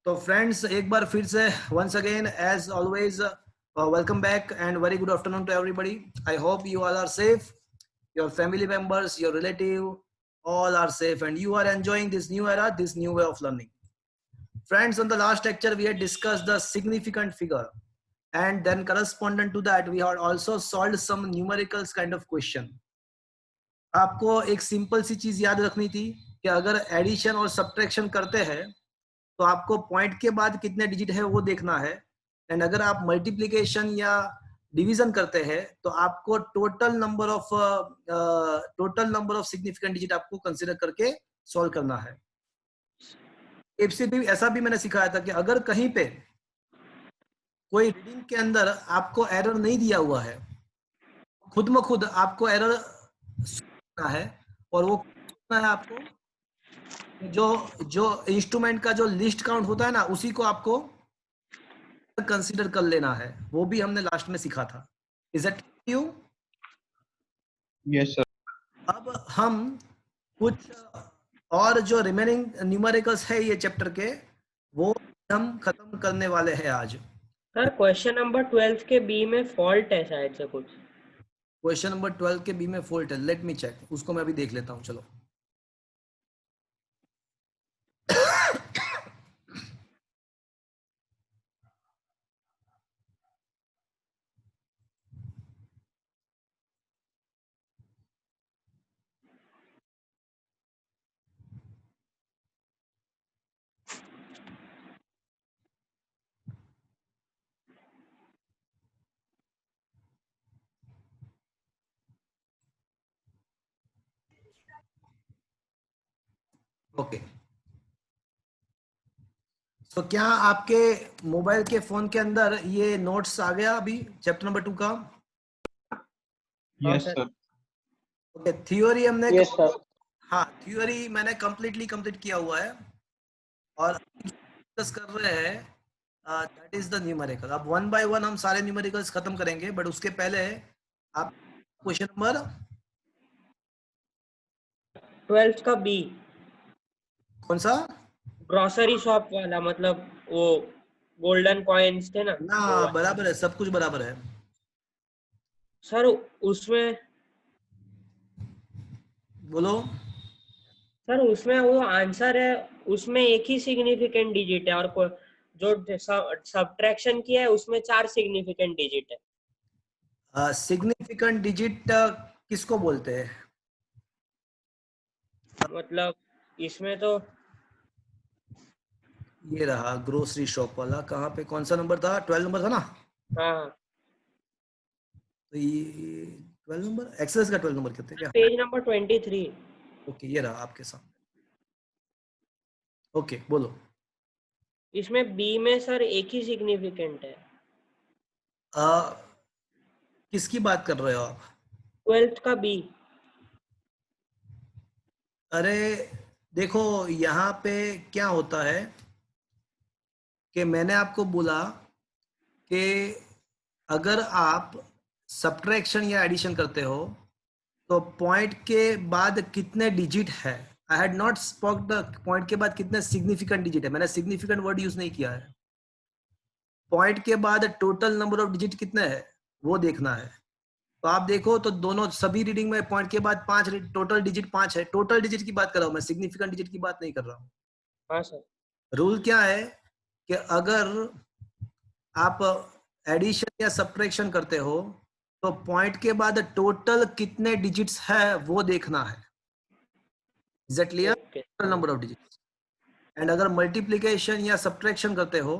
तो फ्रेंड्स एक बार फिर से once again as always welcome back and very good afternoon to everybody. I hope you all are safe, your family members, your relative, all are safe and you are enjoying this new era, this new way of learning. Friends, on the last lecture we had discussed the significant figure and then correspondent to that we had also solved some numericals kind of question. आपको एक simple सी चीज याद रखनी थी कि अगर addition और subtraction करते हैं तो आपको पॉइंट के बाद कितने डिजिट है वो देखना है, एंड अगर आप मल्टीप्लिकेशन या डिवीजन करते हैं तो आपको total number of significant digit आपको कंसीडर करके सॉल्व करना है। इससे भी ऐसा भी मैंने सिखाया था कि अगर कहीं पे कोई रीडिंग के अंदर आपको एरर नहीं दिया हुआ है, खुद में खुद आपको एरर सुनना है और वो सुनना है आपको जो इंस्ट्रूमेंट का जो लिस्ट काउंट होता है ना उसी को आपको कंसीडर कर लेना है, वो भी हमने लास्ट में सीखा था। Is it you? Yes sir. अब हम कुछ और जो रिमेनिंग न्यूमेरिकल्स है ये चैप्टर के वो हम खत्म करने वाले हैं आज। सर क्वेश्चन नंबर 12 के बी में फॉल्ट है शायद से कुछ। क्वेश्चन नंबर 12 के बी में फॉल्ट है, लेट मी चेक, उसको मैं अभी देख लेता हूँ। चलो ओके, तो क्या आपके मोबाइल के फोन के अंदर ये नोट्स आ गया अभी चैप्टर नंबर 2 का? Yes sir. ओके, थ्योरी हमने यस सर। हाँ, थ्योरी मैंने कंप्लीट किया हुआ है और डिस्कस कर रहे हैं दैट इज द न्यूमेरिकल। अब वन बाय वन हम सारे न्यूमेरिकल्स खत्म करेंगे, बट उसके पहले आप क्वेश्चन नंबर 12 का बी कौन सा? ग्रोसरी शॉप वाला, मतलब वो गोल्डन कॉइन्स थे ना। बराबर है, सब कुछ बराबर है सर उसमें बोलो। सर उसमें वो आंसर है, उसमें एक ही सिग्निफिकेंट डिजिट है और जो सब्ट्रैक्शन किया है उसमें 4 सिग्निफिकेंट डिजिट है। सिग्निफिकेंट डिजिट किसको बोलते हैं? मतलब इसमें तो ये रहा ग्रोसरी शॉप वाला, कहाँ पे कौन सा नंबर था? 12 नंबर था ना? हाँ, तो ये 12 नंबर एक्सेस का 12 नंबर कितने क्या? Page number 23। ओके, ये रहा आपके सामने। ओके बोलो। इसमें बी में सर एक ही सिग्निफिकेंट है। किसकी बात कर रहे हो आप? 12 का बी। अरे देखो, यहाँ पे क्या होता है कि मैंने आपको बोला कि अगर आप सब्ट्रैक्शन या एडिशन करते हो तो पॉइंट के बाद कितने डिजिट है। I had not spoke the point के बाद कितने सिग्निफिकेंट डिजिट है, मैंने सिग्निफिकेंट वर्ड यूज नहीं किया है। पॉइंट के बाद टोटल नंबर ऑफ डिजिट कितने हैं वो देखना है। तो आप देखो तो दोनों सभी रीडिंग में पॉइंट के बाद 5 टोटल डिजिट 5 है। टोटल डिजिट की बात कर रहा हूं मैं, सिग्निफिकेंट डिजिट की बात नहीं कर रहा हूँ। हाँ सर। रूल क्या है कि अगर आप एडिशन या सब्ट्रैक्शन करते हो तो पॉइंट के बाद टोटल कितने डिजिट्स है वो देखना है। Is it clear? Total number of digits. And अगर मल्टीप्लिकेशन या सब्ट्रैक्शन करते हो,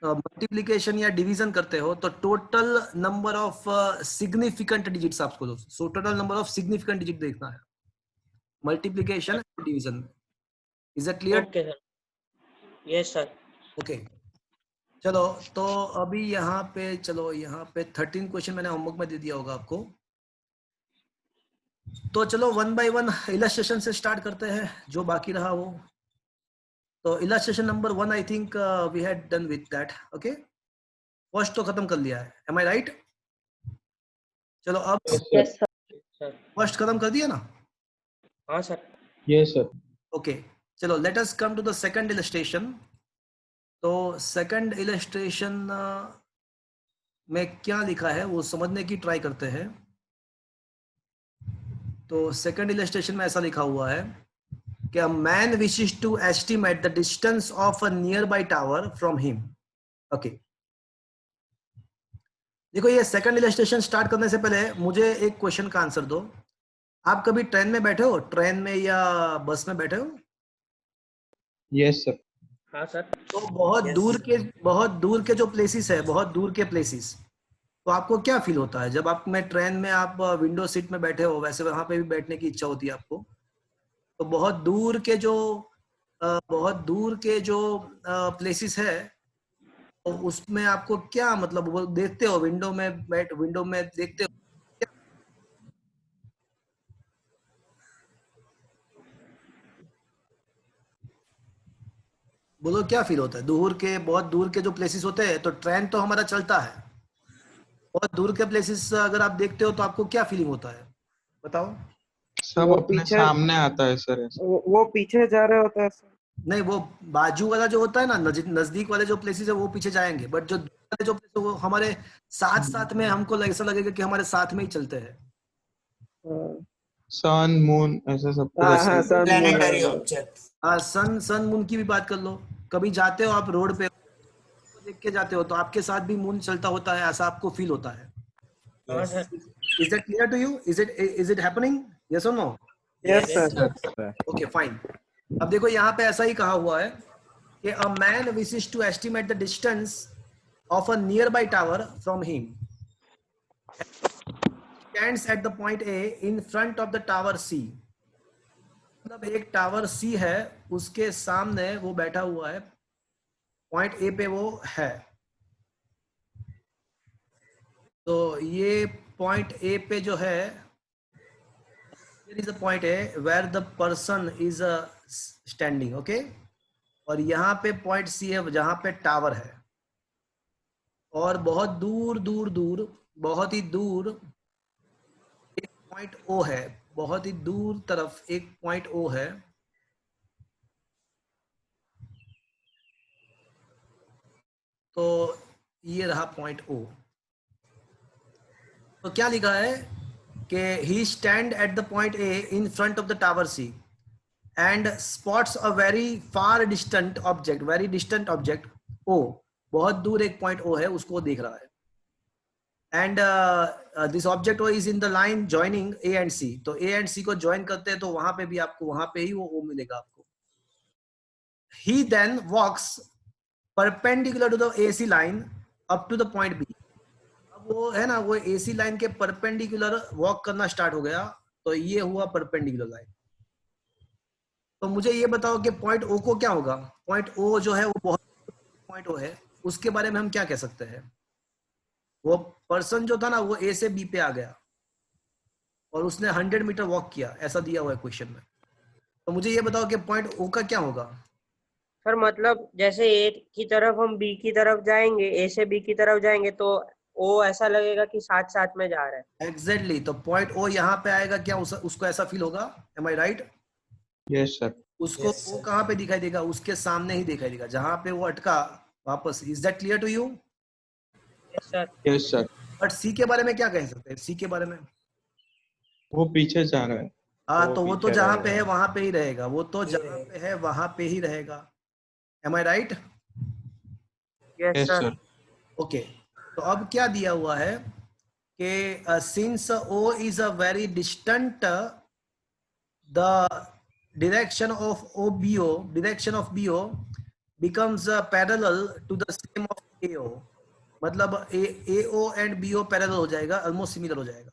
मल्टीप्लिकेशन या डिवीजन करते हो तो total number of significant digits आपको दो। So total number of significant digit देखना है मल्टीप्लिकेशन एंड डिवीजन में। Is it clear? Okay sir. Yes sir. Okay चलो, तो अभी यहाँ पे चलो, यहाँ पे 13 क्वेश्चन मैंने होमवर्क में दे दिया होगा आपको। तो चलो वन बाय वन इलस्ट्रेशन से स्टार्ट करते हैं जो बाकी रहा वो। तो illustration number 1 I think we had done with that. Okay, first तो खत्म कर लिया है, एम आई राइट? चलो अब यस सर। फर्स्ट खत्म कर दिया ना? हाँ सर। Yes sir. ओके चलो, let us come to the second illustration. तो सेकंड इलस्ट्रेशन में क्या लिखा है वो समझने की ट्राई करते हैं। तो सेकंड इलस्ट्रेशन में ऐसा लिखा हुआ है कि a man wishes to estimate the distance of a nearby tower from him. Okay देखो, ये सेकंड इलस्ट्रेशन स्टार्ट करने से पहले मुझे एक क्वेश्चन का आंसर दो। आप कभी ट्रेन में बैठे हो, ट्रेन में या बस में बैठे हो? Yes sir. हाँ सर। तो बहुत दूर के जो प्लेसेस है, बहुत दूर के प्लेसेस, तो आपको क्या फील होता है जब आप में ट्रेन में आप विंडो सीट में बैठे हो? वैसे वहां पे भी बैठने की इच्छा होती है आपको। तो बहुत दूर के जो प्लेसेस है, तो उसमें आपको क्या मतलब, वो देखते हो विंडो में देखते हो, बोलो क्या फील होता है? बहुत दूर के जो प्लेसेस होते हैं, तो ट्रेन तो हमारा चलता है, बहुत दूर के प्लेसेस अगर आप देखते हो तो आपको क्या फीलिंग होता है, बताओ। सब वो अपने पीछे सामने आता है सर ऐसा। वो पीछे जा रहा होता है सर। नहीं, वो बाजू वाला जो होता है ना, नजदीक वाले जो प्लेसेस है वो पीछे जाएंगे, बट जो दूर वाले जो places है, वो हमारे साथ साथ में, हमको ऐसा लगेगा कि हमारे साथ में ही चलते हैं। सन मून ऐसा सब कुछ हाँ ऐसा हाँ ही। सन मून प्लेनेटरी है। ऑब्जेक्ट। हाँ, सन मून की भी बात कर लो। कभी जाते हो आप रोड पे, देख के जाते हो, तो आपके साथ भी मून चलता होता है, ऐसा आपको फील होता है। हाँ sir. Is that clear to you? Is it happening? Yes or no? Yes Yes. Sir. Okay, fine. अब देखो यहाँ पे ऐसा ही कहा हुआ है कि a man wishes to estimate the distance of a nearby tower from him. Stands at the point A in front of the tower C. मतलब एक टावर C है, उसके सामने वो बैठा हुआ है, पॉइंट A पे वो है। तो ये पॉइंट A पे जो है, here is a point A where the person is standing, okay? और यहाँ पे पॉइंट C है जहाँ पे टावर है, और बहुत दूर दूर दूर, बहुत ही दूर एक पॉइंट O है, बहुत ही दूर तरफ एक पॉइंट O है। तो ये रहा पॉइंट O। तो क्या लिखा है कि he stand at the point A in front of the tower C and spots a very far distant object O। बहुत दूर एक पॉइंट O है, उसको देख रहा है। And this object O is in the line joining A and C। तो A and C को ज्वाइन करते हैं, तो वहां पे भी आपको, वहां पे ही वो O मिलेगा आपको। He then walks perpendicular to the AC line up to the point B। अब वो है ना, वो AC लाइन के परपेंडिकुलर वॉक करना स्टार्ट हो गया, तो ये हुआ परपेंडिकुलर लाइन। तो मुझे ये बताओ कि पॉइंट O को क्या होगा? पॉइंट O जो है वो बहुत पॉइंट O है, उसके बारे में हम क्या कह सकते हैं? वो पर्सन जो था ना, वो A से B पे आ गया और उसने 100 मीटर वॉक किया, ऐसा दिया हुआ है क्वेश्चन में। तो मुझे ये बताओ कि पॉइंट O का क्या होगा? सर मतलब जैसे ए की तरफ हम बी की तरफ जाएंगे, ए से बी की तरफ जाएंगे, तो ओ ऐसा लगेगा कि साथ साथ में जा रहा है। एग्जैक्टली। तो पॉइंट O यहाँ पे आएगा, क्या उसको ऐसा फील होगा? M I right? Yes sir. उसको Yes, वो sir. कहाँ पे दिखाई देगा? उसके सामने ही दिखाई देगा, जहां पे वो अटका वापस। Is that clear to you? Yes sir. Yes sir. But C के बारे में क्या कह सकते हैं? सी के बारे में वो पीछे जा रहा है। हाँ, तो वो तो पीछे जहां पे रहेगा। है वहां पे ही रहेगा, वो तो ये जहां पे है वहां पे ही रहेगा। Am I right? Yes yes sir. Sir. Okay. तो अब क्या दिया हुआ है कि since O is a very distant, the direction of BO becomes parallel to the same of AO। मतलब AO एंड BO पैरेलल हो जाएगा, ऑलमोस्ट सिमिलर हो जाएगा।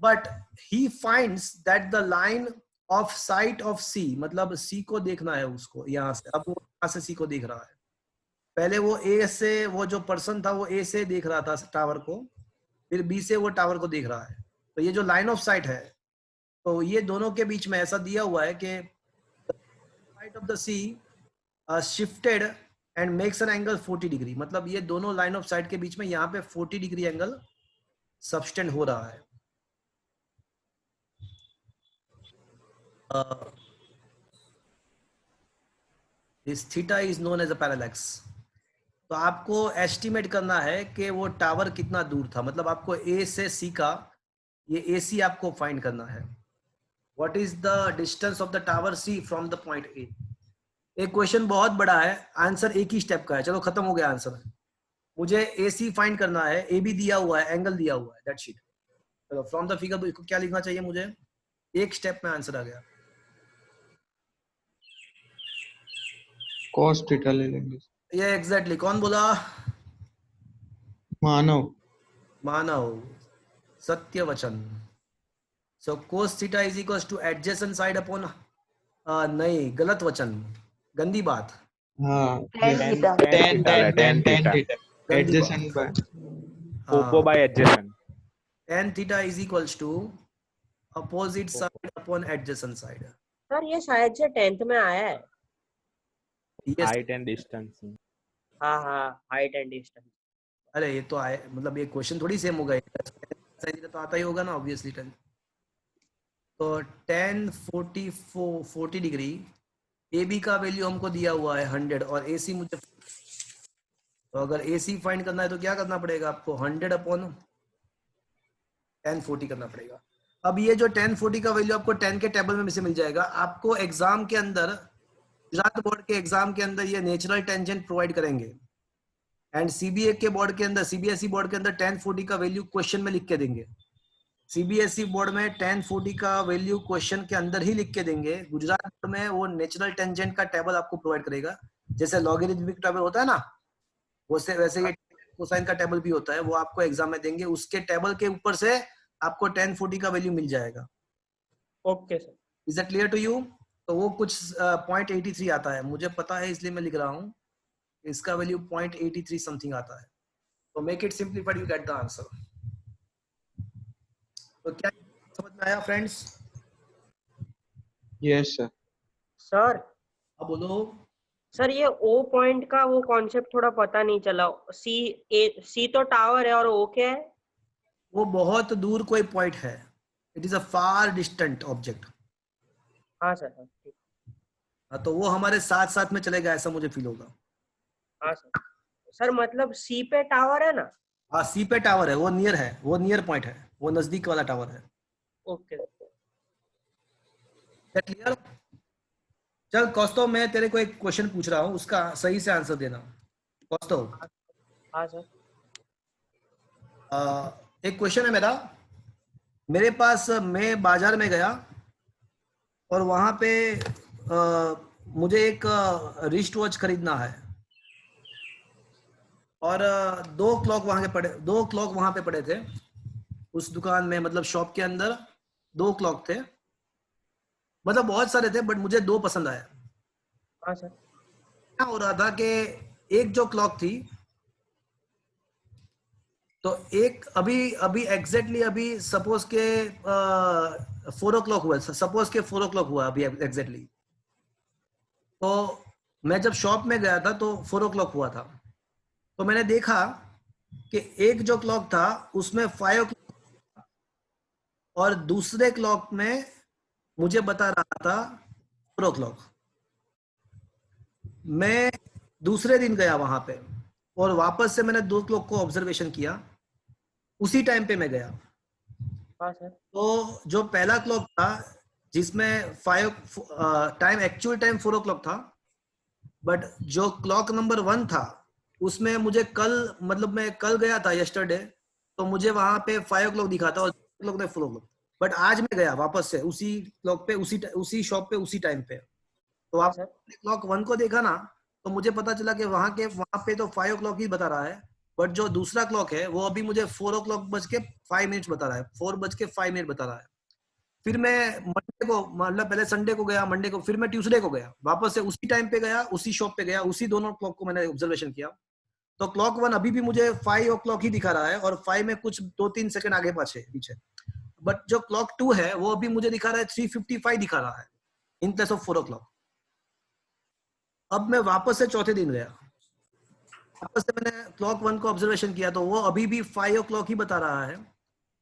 But he finds that the line of site of C, मतलब C को देखना है उसको यहाँ से। अब वो यहाँ से C को देख रहा है। पहले वो A से, वो जो पर्सन था वो A से देख रहा था टावर को, फिर B से वो टावर को देख रहा है। तो ये जो लाइन ऑफ साइट है, तो ये दोनों के बीच में ऐसा दिया हुआ है कि side of the C shifted and makes an angle 40 degree. मतलब ये दोनों लाइन ऑफ साइट के बीच में यहाँ पे 40 डिग्री एंगल सबस्टेंड हो रहा है। This theta is known as a parallax. तो आपको एस्टिमेट करना है कि वो टावर कितना दूर था, मतलब आपको ए से सी का ये ए सी आपको फाइंड करना है। What is the distance of the tower C from the point A. एक क्वेश्चन बहुत बड़ा है, आंसर एक ही स्टेप का है। चलो खत्म हो गया आंसर। मुझे ए सी फाइंड करना है, ए बी दिया हुआ है, एंगल दिया हुआ है, दैट्स इट। चलो फ्रॉम द फिगर इसको क्या लिखना चाहिए मुझे, एक स्टेप में आंसर आ गया। cos थीटा ले लेंगे। ये एग्जैक्टली कौन बोला? मानव। मानव, सत्य वचन। सो cos theta is equals two adjacent side upon, नहीं गलत वचन, गंदी बात, हाँ tan yes. theta tan tan theta. theta गंदी adjacent by बात। Oppo by adjacent. tan theta is equals to opposite side upon adjacent side। Sir ये शायद से 10th में आया है। yes, Height and distance. हाँ हाँ, हाइट एंड डिस्टेंस। अरे ये तो आए, मतलब ये क्वेश्चन थोड़ी सेम होगा, तो आता ही होगा ना ऑब्वियसली 10। तो 10 40 डिग्री, ए बी का वैल्यू हमको दिया हुआ है 100 और ए सी मुझे, तो अगर ए सी फाइंड करना है तो क्या करना पड़ेगा आपको, 100 अपॉन 1040 करना पड़ेगा। अब ये जो 1040 का वैल्यू आपको 10 के टेबल में से मिल जाएगा। आपको एग्जाम के अंदर, गुजरात बोर्ड के एग्जाम के अंदर ये नेचुरल टेंजेंट प्रोवाइड करेंगे, एंड सीबीए के बोर्ड के अंदर, सीबीएसई बोर्ड के अंदर 1040 का वैल्यू क्वेश्चन में लिख के देंगे। सीबीएसई बोर्ड में 1040 का वैल्यू क्वेश्चन के अंदर ही लिख के देंगे। गुजरात बोर्ड में वो नेचुरल टेंजेंट का टेबल आपको प्रोवाइड करेगा, जैसे लॉगरिथमिक टेबल होता है ना, वैसे ये कोसाइन का टेबल भी होता है, वो आपको एग्जाम में देंगे। उसके टेबल के ऊपर से आपको 1040 का वैल्यू मिल जाएगा। Okay sir. Is that clear to you? तो वो कुछ 0.83 आता है, मुझे पता है इसलिए मैं लिख रहा हूँ। इसका वैल्यू 0.83 समथिंग आता है। तो make it simplified, you get the answer. तो क्या समझ में आया फ्रेंड्स? yes sir। सर अब बोलो। सर ये ओ पॉइंट का वो कॉन्सेप्ट थोड़ा पता नहीं चला। सी तो टावर है और ओ क्या है? वो बहुत दूर कोई पॉइंट है, it is a far distant object. हाँ सर, हाँ ठीक। तो वो हमारे साथ साथ में चलेगा, ऐसा मुझे फील होगा। हाँ सर। सर मतलब सी पे टावर है ना? हाँ सी पे टावर है, वो नियर है, वो नियर पॉइंट है, वो नजदीक वाला टावर है। ओके। क्लियर? चल कौस्तव, मैं तेरे को एक क्वेश्चन पूछ रहा हूँ, उसका सही से आंसर देना। कौस्तव, हाँ सर। एक क्वेश्चन है मेरे पास। मैं बाजार में गया और वहां पे मुझे एक रिस्ट वॉच खरीदना है, और दो क्लॉक वहां पे पड़े थे उस दुकान में, मतलब शॉप के अंदर 2 क्लॉक थे, मतलब बहुत सारे थे बट मुझे 2 पसंद आया। हाँ सर। क्या हो रहा था कि एक जो क्लॉक थी, तो एक अभी एग्जैक्टली अभी सपोज के 4 o'clock हुआ, सपोज के 4 o'clock हुआ अभी एग्जैक्टली। तो मैं जब शॉप में गया था तो 4 o'clock हुआ था। तो मैंने देखा कि एक जो क्लॉक था उसमें 5 o'clock और दूसरे क्लॉक में मुझे बता रहा था 4 o'clock। मैं दूसरे दिन गया वहां पे और वापस से मैंने 2 क्लॉक को ऑब्जर्वेशन किया, उसी टाइम पे मैं गया। हाँ सर। तो जो पहला क्लॉक था जिसमें 5 टाइम, एक्चुअल टाइम 4 o'clock था, बट जो क्लॉक नंबर 1 था उसमें मुझे कल, मतलब मैं कल गया था यस्टरडे, तो मुझे वहां पे 5 o'clock दिखा था और क्लॉक में 4 o'clock। बट आज मैं गया वापस से उसी क्लॉक पे, उसी शॉप पे, उसी टाइम पे। तो हाँ आप सर। क्लॉक 1 को देखा ना, तो मुझे पता चला कि वहां पे तो 5 o'clock ही बता रहा है, बट जो दूसरा क्लॉक है वो अभी मुझे 4 o'clock बज के 5 मिनट बता रहा है, 4 बज के 5 मिनट बता रहा है। फिर मैं मंडे को, मतलब पहले संडे को गया, मंडे को, फिर मैं ट्यूसडे को गया, वापस से उसी टाइम पे गया, उसी शॉप पे गया, उसी दोनों क्लॉक को मैंने ऑब्जर्वेशन किया। तो क्लॉक 1 अभी भी मुझे 5 o'clock ही दिखा रहा है और 5 में कुछ 2-3 सेकंड आगे पीछे। बट जो क्लॉक 2 है वो अभी मुझे दिखा रहा है 3:55 दिखा रहा है इन प्लेस ऑफ 4 o'clock। अब मैं वापस से चौथे दिन गया, वापस से मैंने क्लॉक 1 को ऑब्जर्वेशन किया, तो वो अभी भी 5 o'clock ही बता रहा है,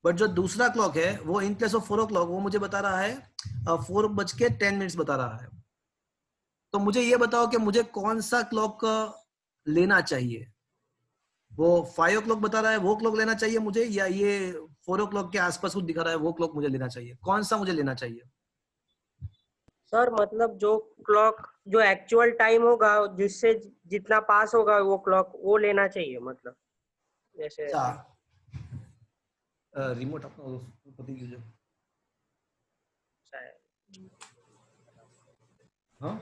बट जो दूसरा क्लॉक है वो इन प्लेस ऑफ 4 o'clock वो मुझे बता रहा है 4 बज के 10 मिनट्स बता रहा है। तो मुझे ये बताओ कि मुझे कौन सा क्लॉक लेना चाहिए। वो 5 o'clock बता रहा है, वो क्लॉक लेना चाहिए मुझे, या ये 4 o'clock के आसपास कुछ दिखा रहा है वो क्लॉक मुझे लेना चाहिए? कौन सा मुझे लेना चाहिए? सर मतलब जो क्लॉक जो एक्चुअल टाइम होगा जिससे जितना पास होगा वो क्लॉक वो लेना चाहिए, मतलब जैसे अच्छा, रिमोट अपना पति की जो हाँ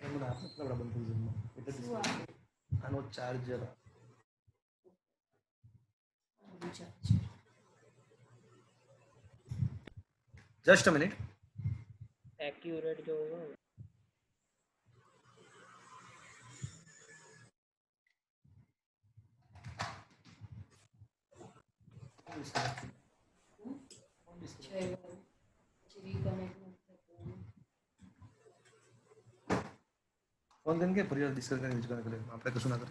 कैमरा अपना बड़ा बंद कर दो अनो charger just a minute. Accurate जो होगा। फोन करके परिवार डिस्कस करने के लिए आपने कुछ सुना कर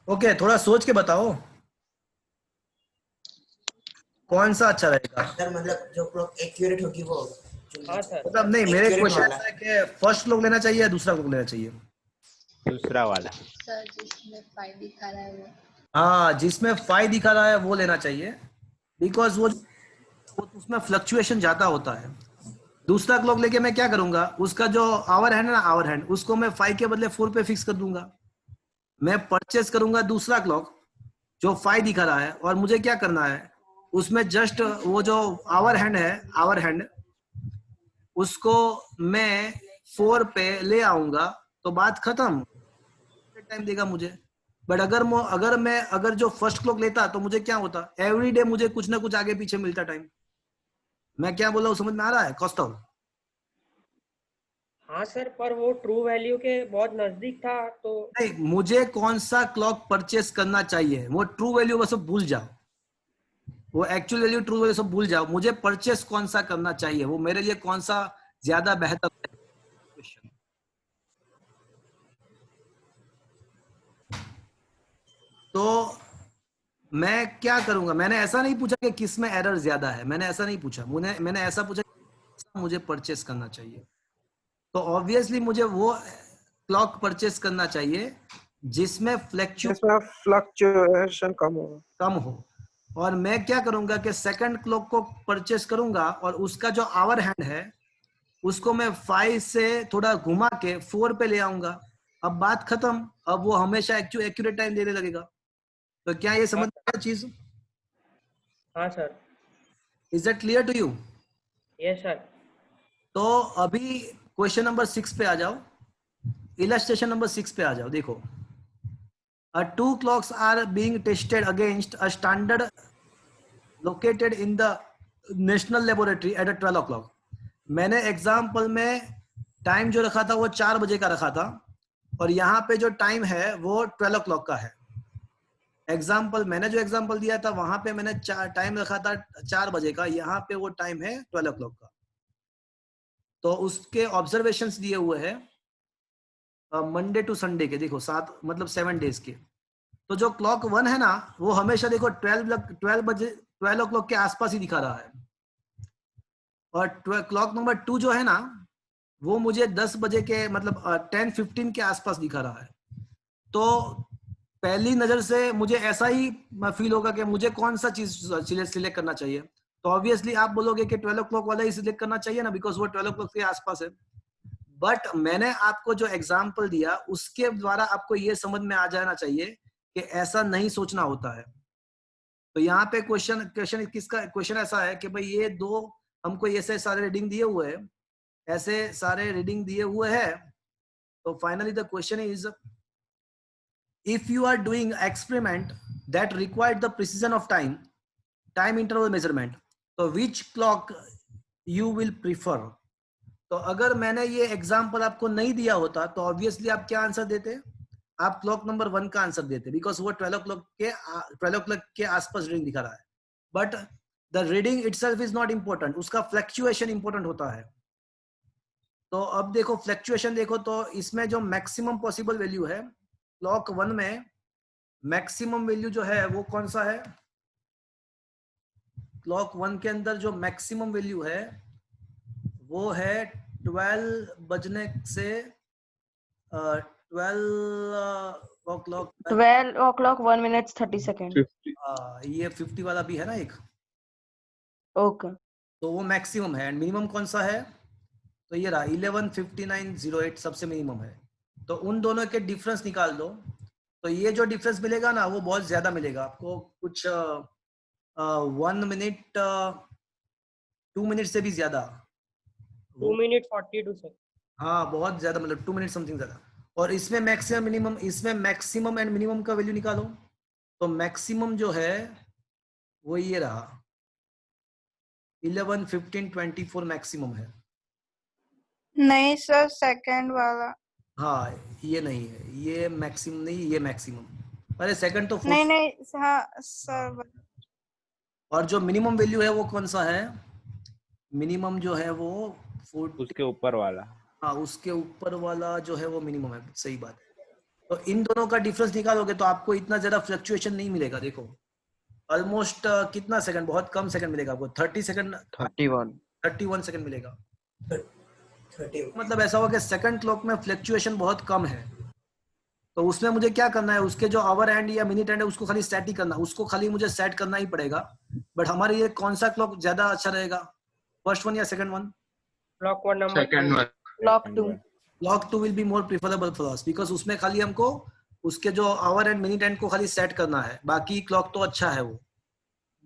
ओके, थोड़ा सोच के बताओ कौन सा अच्छा रहेगा। सर मतलब जो क्लॉक एक्यूरेट होगी वो हाँ सर, मतलब नहीं, मेरे Accurate क्वेश्चन वाला। ऐसा है कि फर्स्ट क्लॉक लेना चाहिए या दूसरा क्लॉक लेना चाहिए? दूसरा वाला। सर जिसमें 5 दिखा रहा है वो। हाँ, जिसमें 5 दिखा रहा है वो लेना चाहिए, बिकॉज वो उसमें फ्लक्चुएशन ज्यादा होता है। दूसरा क्लॉक लेके मैं क्या करूंगा, उसका जो आवर हैंड है ना, आवर हैंड, उसको मैं 5 के बदले 4 पे फिक्स कर दूंगा। मैं परचेस करूंगा दूसरा क्लॉक जो 5 दिखा रहा है, और मुझे क्या करना है, उसमें जस्ट वो जो आवर हैंड है, आवर हैंड, उसको मैं 4 पे ले आऊंगा, तो बात खत्म, टाइम देगा मुझे। बट अगर जो फर्स्ट क्लॉक लेता तो मुझे क्या होता, एवरी डे मुझे कुछ ना कुछ आगे पीछे मिलता टाइम। मैं क्या बोल रहा हूँ, समझ में आ रहा है कौस्तव? हाँ सर, पर वो ट्रू वैल्यू के बहुत नजदीक था तो नहीं, मुझे कौन सा क्लॉक परचेस करना चाहिए, वो ट्रू वैल्यू बस भूल जाओ, वो एक्चुअल वैल्यू ट्रू वैल्यू सब भूल जाओ, मुझे परचेस कौन सा करना चाहिए, वो मेरे लिए कौन सा ज्यादा बेहतर क्वेश्चन। तो मैं क्या करूंगा, मैंने ऐसा नहीं पूछा कि किस में एरर ज्यादा है, मैंने ऐसा नहीं पूछा, मैंने ऐसा पूछा कि मुझे परचेस करना चाहिए। तो ऑब्वियसली मुझे वो क्लॉक परचेस करना चाहिए जिसमें जिसमें फ्लक्चुएशन कम हो। कम हो। और मैं क्या करूंगा कि सेकंड क्लॉक को परचेस करूंगा, और उसका जो आवर हैंड है उसको मैं 5 से थोड़ा घुमा के 4 पे ले आऊंगा। अब बात खत्म, अब वो हमेशा एक्यूरेट टाइम देने लगेगा। तो क्या ये समझ में आया चीज? हाँ sir, is that clear to you? Yes sir. तो अभी क्वेश्चन नंबर 6 पे आ जाओ, इलस्ट्रेशन नंबर 6 पे आ जाओ। देखो, two clocks are being tested against a standard located in the national laboratory at 12 o'clock. मैंने एग्जाम्पल में टाइम जो रखा था वो 4 बजे का रखा था, और यहाँ पे जो टाइम है वो 12 o'clock का है। एग्जाम्पल मैंने जो एग्जाम्पल दिया था वहां पे मैंने टाइम रखा था 4 बजे का, यहाँ पे वो टाइम है 12 o'clock का। तो उसके ऑब्जर्वेशंस दिए हुए हैं मंडे टू संडे के, देखो 7 मतलब 7 डेज के। तो जो क्लॉक 1 है ना, वो हमेशा देखो 12 o'clock के आसपास ही दिखा रहा है, और क्लॉक नंबर 2 जो है ना, वो मुझे 10 बजे के मतलब 10:15 के आसपास दिखा रहा है। तो पहली नजर से मुझे ऐसा ही फील होगा कि मुझे कौन सा चीज सिलेक्ट करना चाहिए। तो ऑब्वियसली आप बोलोगे कि 12 o'clock वाला ही सिलेक्ट करना चाहिए ना, बिकॉज वो 12 o'clock के आसपास है। बट मैंने आपको जो एग्जाम्पल दिया उसके द्वारा आपको ये समझ में आ जाना चाहिए कि ऐसा नहीं सोचना होता है। तो यहाँ पे क्वेश्चन किसका क्वेश्चन ऐसा है कि भाई ये दो हमको ऐसे सारे रीडिंग दिए हुए हैं, ऐसे सारे रीडिंग दिए हुए हैं। तो finally the question is, if you are doing experiment that required the precision of time interval measurement, तो which clock you will prefer? तो अगर मैंने ये एग्जाम्पल आपको नहीं दिया होता तो ऑब्वियसली आप क्या आंसर देते? आप क्लॉक नंबर 1 का आंसर देते, बिकॉज वो 12 o'clock के आसपास रीडिंग दिखा रहा है। But the reading itself is not important, उसका फ्लक्चुएशन इंपॉर्टेंट होता है। तो अब देखो फ्लक्चुएशन देखो, तो इसमें जो मैक्सिमम पॉसिबल वैल्यू है क्लॉक 1 में, मैक्सिमम वैल्यू जो है वो कौन सा है? क्लॉक 1 के अंदर जो मैक्सिमम वैल्यू है वो है 12 बजने से 12 o'clock 12 o'clock 1 minutes 30 seconds. 50 ये 50 वाला भी है ना एक, Okay. तो वो मैक्सिमम है। एंड मिनिमम कौन सा है? तो ये रहा 11:59:08 सबसे मिनिमम है। तो उन दोनों के डिफरेंस निकाल दो, तो ये जो डिफरेंस मिलेगा ना वो बहुत ज्यादा मिलेगा आपको, कुछ 1 मिनट 2 मिनट से भी ज्यादा। 2 minute 42 seconds. हाँ बहुत ज्यादा, मतलब 2 मिनट समथिंग ज्यादा। और इसमें मैक्सिमम मिनिमम, इसमें मैक्सिमम एंड मिनिमम का वैल्यू निकालो। तो मैक्सिमम जो है वो ये रहा 11:15:24 मैक्सिमम है। नहीं सर, सेकंड वाला। हाँ ये नहीं है, ये मैक्सिमम नहीं, ये मैक्सिमम। अरे सेकंड तो नहीं 4। नहीं हाँ सर। और जो मिनिमम वैल्यू है वो कौन सा है? मिनिमम जो है वो 40। उसके ऊपर वाला। हाँ उसके ऊपर वाला जो है वो मिनिमम है, सही बात है। तो इन दोनों का डिफरेंस निकालोगे तो आपको इतना ज्यादा फ्लक्चुएशन नहीं मिलेगा। देखो ऑलमोस्ट कितना सेकंड, बहुत कम सेकंड मिलेगा आपको, 30 सेकंड, 31 सेकंड मिलेगा। 30 मतलब ऐसा होगा कि सेकंड क्लॉक में फ्लक्चुएशन बहुत कम है। तो उसमें मुझे क्या करना है, उसके जो आवर एंड या मिनट एंड है उसको खाली सेट ही करना, उसको खाली मुझे सेट करना ही पड़ेगा। बट हमारे लिए कौन सा क्लॉक ज्यादा अच्छा रहेगा, फर्स्ट वन या second one? Clock 1 number second 2. One. Clock 2. Clock 2 will be more preferable for us, because उसमें खाली हमको उसके जो आवर एंड मिनट एंड को खाली सेट करना है, बाकी क्लॉक तो अच्छा है वो।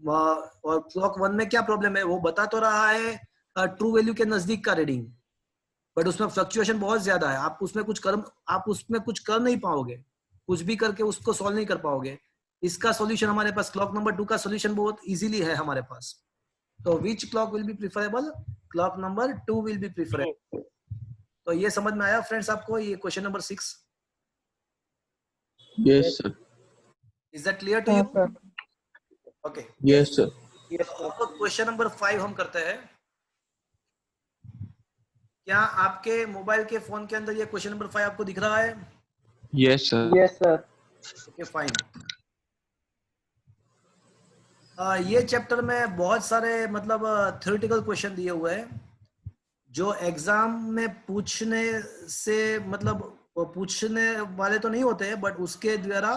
और क्लॉक 1 में क्या प्रॉब्लम है, वो बता तो रहा है ट्रू वैल्यू के नजदीक का रीडिंग, बट उसमें फ्लक्चुएशन बहुत ज्यादा है। आप उसमें कुछ कर नहीं पाओगे, कुछ भी करके उसको सॉल्व नहीं कर पाओगे। इसका सॉल्यूशन हमारे पास, क्लॉक नंबर 2 का सॉल्यूशन बहुत इजीली है हमारे पास। तो which clock will be preferable? Clock number 2 will be preferable. तो ये समझ में आया फ्रेंड्स आपको, ये question number 6? Yes sir. Is that clear to हाँ you? Sir. Okay, yes sir. Question number 5 हम करते हैं। क्या आपके मोबाइल के फोन के अंदर ये क्वेश्चन नंबर 5 आपको दिख रहा है? Yes sir. Yes sir. Okay fine. ये चैप्टर में बहुत सारे मतलब थ्योरेटिकल क्वेश्चन दिए हुए हैं जो एग्जाम में पूछने से मतलब वो पूछने वाले तो नहीं होते हैं, बट उसके द्वारा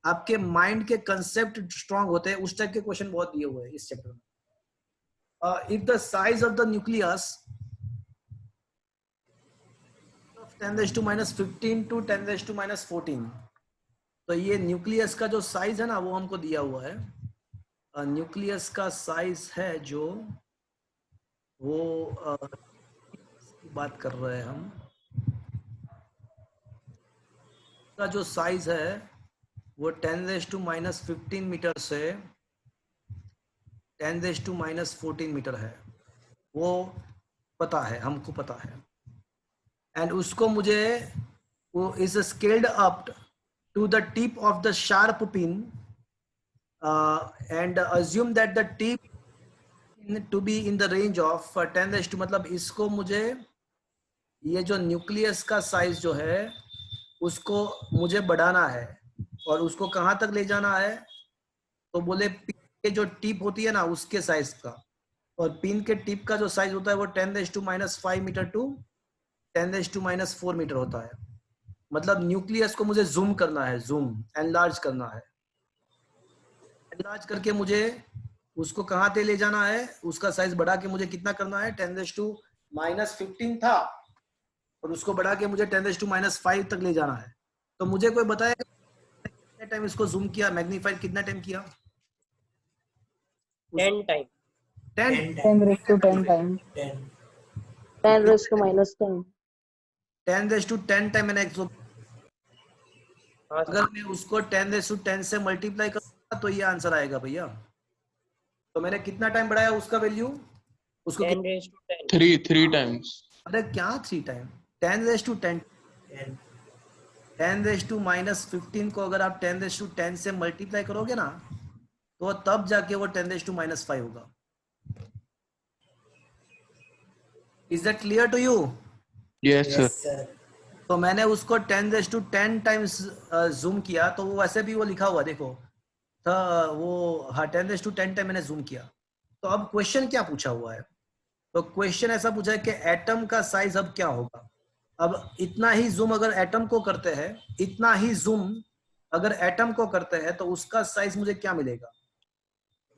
आपके माइंड के कंसेप्ट स्ट्रांग होते हैं। उस टाइप के क्वेश्चन बहुत दिए हुए हैं इस चैप्टर में। If the size of the nucleus 10⁻15 to 10⁻14, तो ये न्यूक्लियस का जो साइज है ना वो हमको दिया हुआ है। न्यूक्लियस का साइज है जो वो बात कर रहे हैं हम, का जो साइज है वो 10⁻15 मीटर से 10⁻14 मीटर है, वो पता है, हमको पता है। एंड उसको मुझे वो is scaled up to the tip of the sharp pin and assume that the tip to be in the range of 10⁻, मतलब इसको मुझे ये जो न्यूक्लियस का साइज जो है उसको मुझे बढ़ाना है। और उसको कहाँ तक ले जाना है, तो बोले पिन के जो टिप होती है ना उसके साइज का, और पिन के टिप का जो साइज होता है वो 10⁻5 मीटर टू 10⁻4 मीटर होता है। मतलब न्यूक्लियस को मुझे जूम करना है, जूम एनलार्ज करना है। एनलार्ज करके मुझे उसको कहाँ पे ले जाना है, उसका साइज बढ़ा के मुझे कितना करना है, 10⁻15 था और उसको बढ़ा के मुझे 10⁻5 तक ले जाना है। तो मुझे कोई बताएगा कितने टाइम इसको जूम किया, मैग्नीफाइड कितना टाइम किया? 10 time. 10 10 raised to 10 times. 10 raised to minus 10. 10⁻10 time मैंने हाँ सर. अगर मैं उसको 10⁻10 से मल्टीप्लाई करूंगा तो ये आंसर आएगा भैया। तो मैंने कितना टाइम बढ़ाया उसका वैल्यू, उसको 10 raised to 10. 3 टाइम्स। अरे क्या 3 टाइम, 10⁻10 10⁻−15 को अगर आप 10⁻10 से मल्टीप्लाई करोगे ना तो तब जाके वो 10⁻5 होगा। Is that clear to you? Yes sir. sir. तो मैंने उसको 10⁻10 टाइम्स जूम किया, तो वो वैसे भी वो लिखा हुआ देखो, था वो, हाँ 10⁻10 टाइम मैंने जूम किया। तो अब क्वेश्चन क्या पूछा हुआ है? तो क्वेश्चन ऐसा पूछा है कि एटम का साइज अब क्या होगा। अब इतना ही जूम अगर एटम को करते हैं, इतना ही जूम अगर एटम को करते हैं तो उसका साइज मुझे क्या मिलेगा?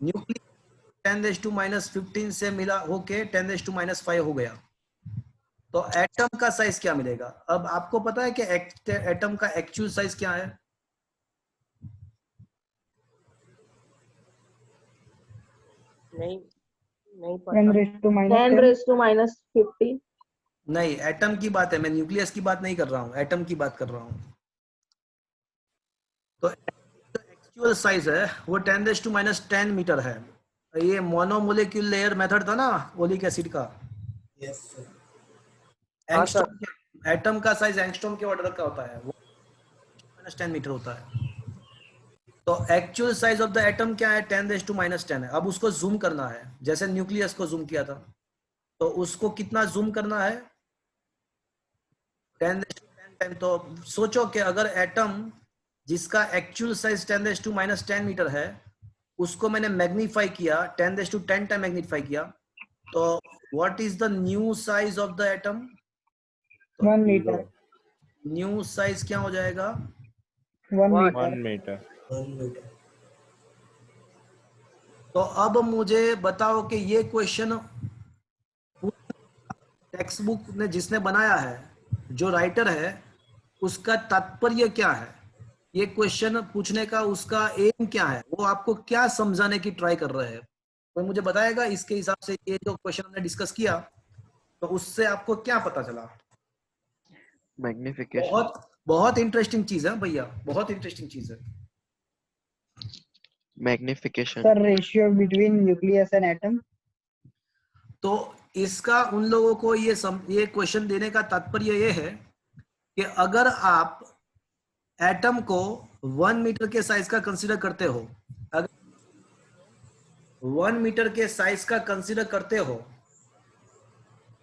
न्यूक्लियस 10⁻15 से मिला होके 10⁻5 हो गया। तो एटम का साइज क्या मिलेगा? अब आपको पता है कि एटम का एक्चुअल साइज क्या है? नहीं 10 पता। raised to minus 10 raised to minus 50. नहीं, एटम की बात है, मैं न्यूक्लियस की बात नहीं कर रहा हूँ, एटम की बात कर रहा हूँ। तो एक्चुअल साइज है वो 10⁻10 मीटर है। ये मोनोमोलिक्यूल लेयर मेथड था ना ओलिक एसिड का। Yes sir. हाँ सर। एंगस्ट्रॉम, एटम का साइज एंगस्ट्रॉम के ऑर्डर का होता है, वो 10 मीटर होता है। तो actual size of the atom क्या है? 10⁻10 है। अब उसको जूम करना है, जैसे न्यूक्लियस को जूम किया था, तो उसको कितना जूम करना है? 10⁻10 टाइम। तो सोचो कि अगर एटम जिसका एक्चुअल साइज 10⁻10 मीटर है, उसको मैंने मैग्नीफाई किया, 10⁻10 टाइम मैग्नीफाई किया, तो what is the new size of the atom? 1 meter. New size क्या हो जाएगा? 1 One. meter. 1 meter. 1 मीटर। तो अब मुझे बताओ कि ये क्वेश्चन टेक्स्ट बुक ने जिसने बनाया है, जो राइटर है, उसका तात्पर्य क्या है? ये क्वेश्चन पूछने का उसका एम क्या है? वो आपको क्या समझाने की ट्राई कर रहे हैं? कोई मुझे बताएगा इसके हिसाब से ये जो क्वेश्चन हमने डिस्कस किया, तो उससे आपको क्या पता चला? मैग्निफिकेशन। बहुत बहुत इंटरेस्टिंग चीज है भैया, बहुत इंटरेस्टिंग चीज है। Magnification. Sir, ratio between nucleus and atom. तो इसका उन लोगों को ये क्वेश्चन देने का तात्पर्य ये है कि अगर आप एटम को 1 मीटर के साइज का कंसीडर करते हो, अगर 1 मीटर के साइज का कंसीडर करते हो,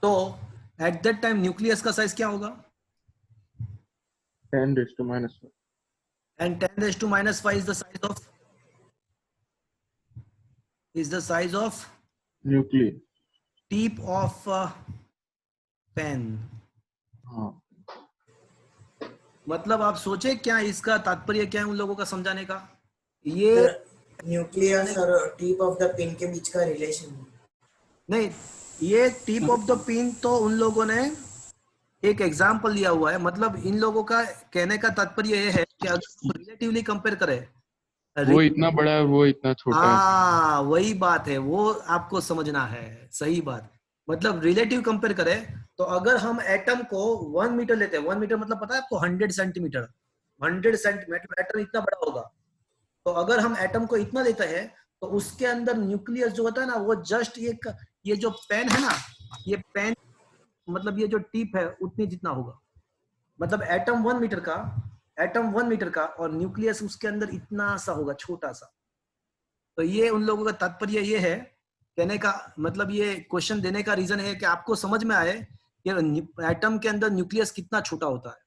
तो एट दैट टाइम न्यूक्लियस का साइज क्या होगा? 10⁻5। And 10⁻5 is the size of nucleus. tip of pen. हाँ। मतलब आप सोचे क्या इसका तात्पर्य क्या है उन लोगों का समझाने का? ये न्यूक्लियस और टिप ऑफ द पिन के बीच का रिलेशन। नहीं, ये टिप ऑफ द पिन तो उन लोगों ने एक एग्जाम्पल लिया हुआ है। मतलब इन लोगों का कहने का तात्पर्य ये है कि अगर रिलेटिवली कंपेयर करें, वो इतना बड़ा है, वो इतना छोटा है। हाँ वही बात है, वो आपको समझना है। सही बात। मतलब रिलेटिव कंपेयर करें तो अगर हम एटम को 1 मीटर लेते हैं, 1 मीटर मतलब पता है आपको 100 सेंटीमीटर, 100 सेंटीमीटर एटम इतना बड़ा होगा। तो अगर हम एटम को इतना लेते हैं तो उसके अंदर न्यूक्लियस जो होता है ना, वो जस्ट ये जो पेन है ना, ये पेन मतलब ये जो टिप है उतनी जितना होगा। मतलब एटम 1 मीटर का और न्यूक्लियस उसके अंदर इतना सा होगा, छोटा सा। तो ये उन लोगों का तात्पर्य ये है, कहने का मतलब ये क्वेश्चन देने का रीजन है कि आपको समझ में आए कि एटम के अंदर न्यूक्लियस कितना छोटा होता है।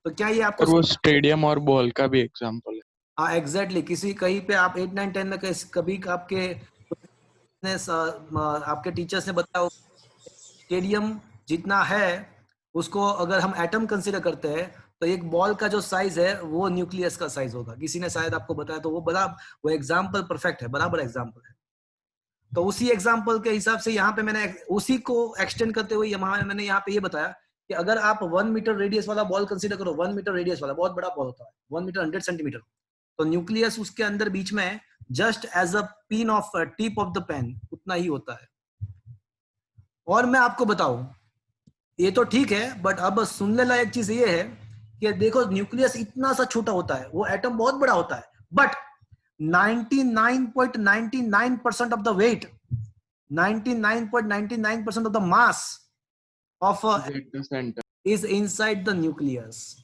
तो क्या ये आपको और वो स्टेडियम और बॉल का भी एग्जांपल है। हाँ एग्जैक्टली। किसी कहीं पे आप 8, 9, 10 में कभी आपके टीचर्स ने बताया स्टेडियम जितना है उसको अगर हम एटम कंसीडर करते हैं तो एक बॉल का जो साइज है वो न्यूक्लियस का साइज होगा। किसी ने शायद आपको बताया, तो वो एग्जाम्पल परफेक्ट है, बराबर एग्जाम्पल है। तो उसी एग्जाम्पल के हिसाब से यहाँ पे मैंने उसी को एक्सटेंड करते हुए मैंने यहाँ पे ये बताया कि अगर आप 1 मीटर रेडियस वाला बॉल कंसीडर करो, 1 मीटर रेडियस वाला बहुत बड़ा बॉल होता है, 1 मीटर 100 सेंटीमीटर, तो न्यूक्लियस उसके अंदर बीच में just as a pin of tip of the pen उतना ही होता है। और मैं आपको बताऊं, ये तो ठीक है, बट अब सुनने लायक चीज ये है कि देखो न्यूक्लियस इतना सा छोटा होता है, वो एटम बहुत बड़ा होता है, but 99.99% of the weight, 99.99% of the mass of is inside the nucleus.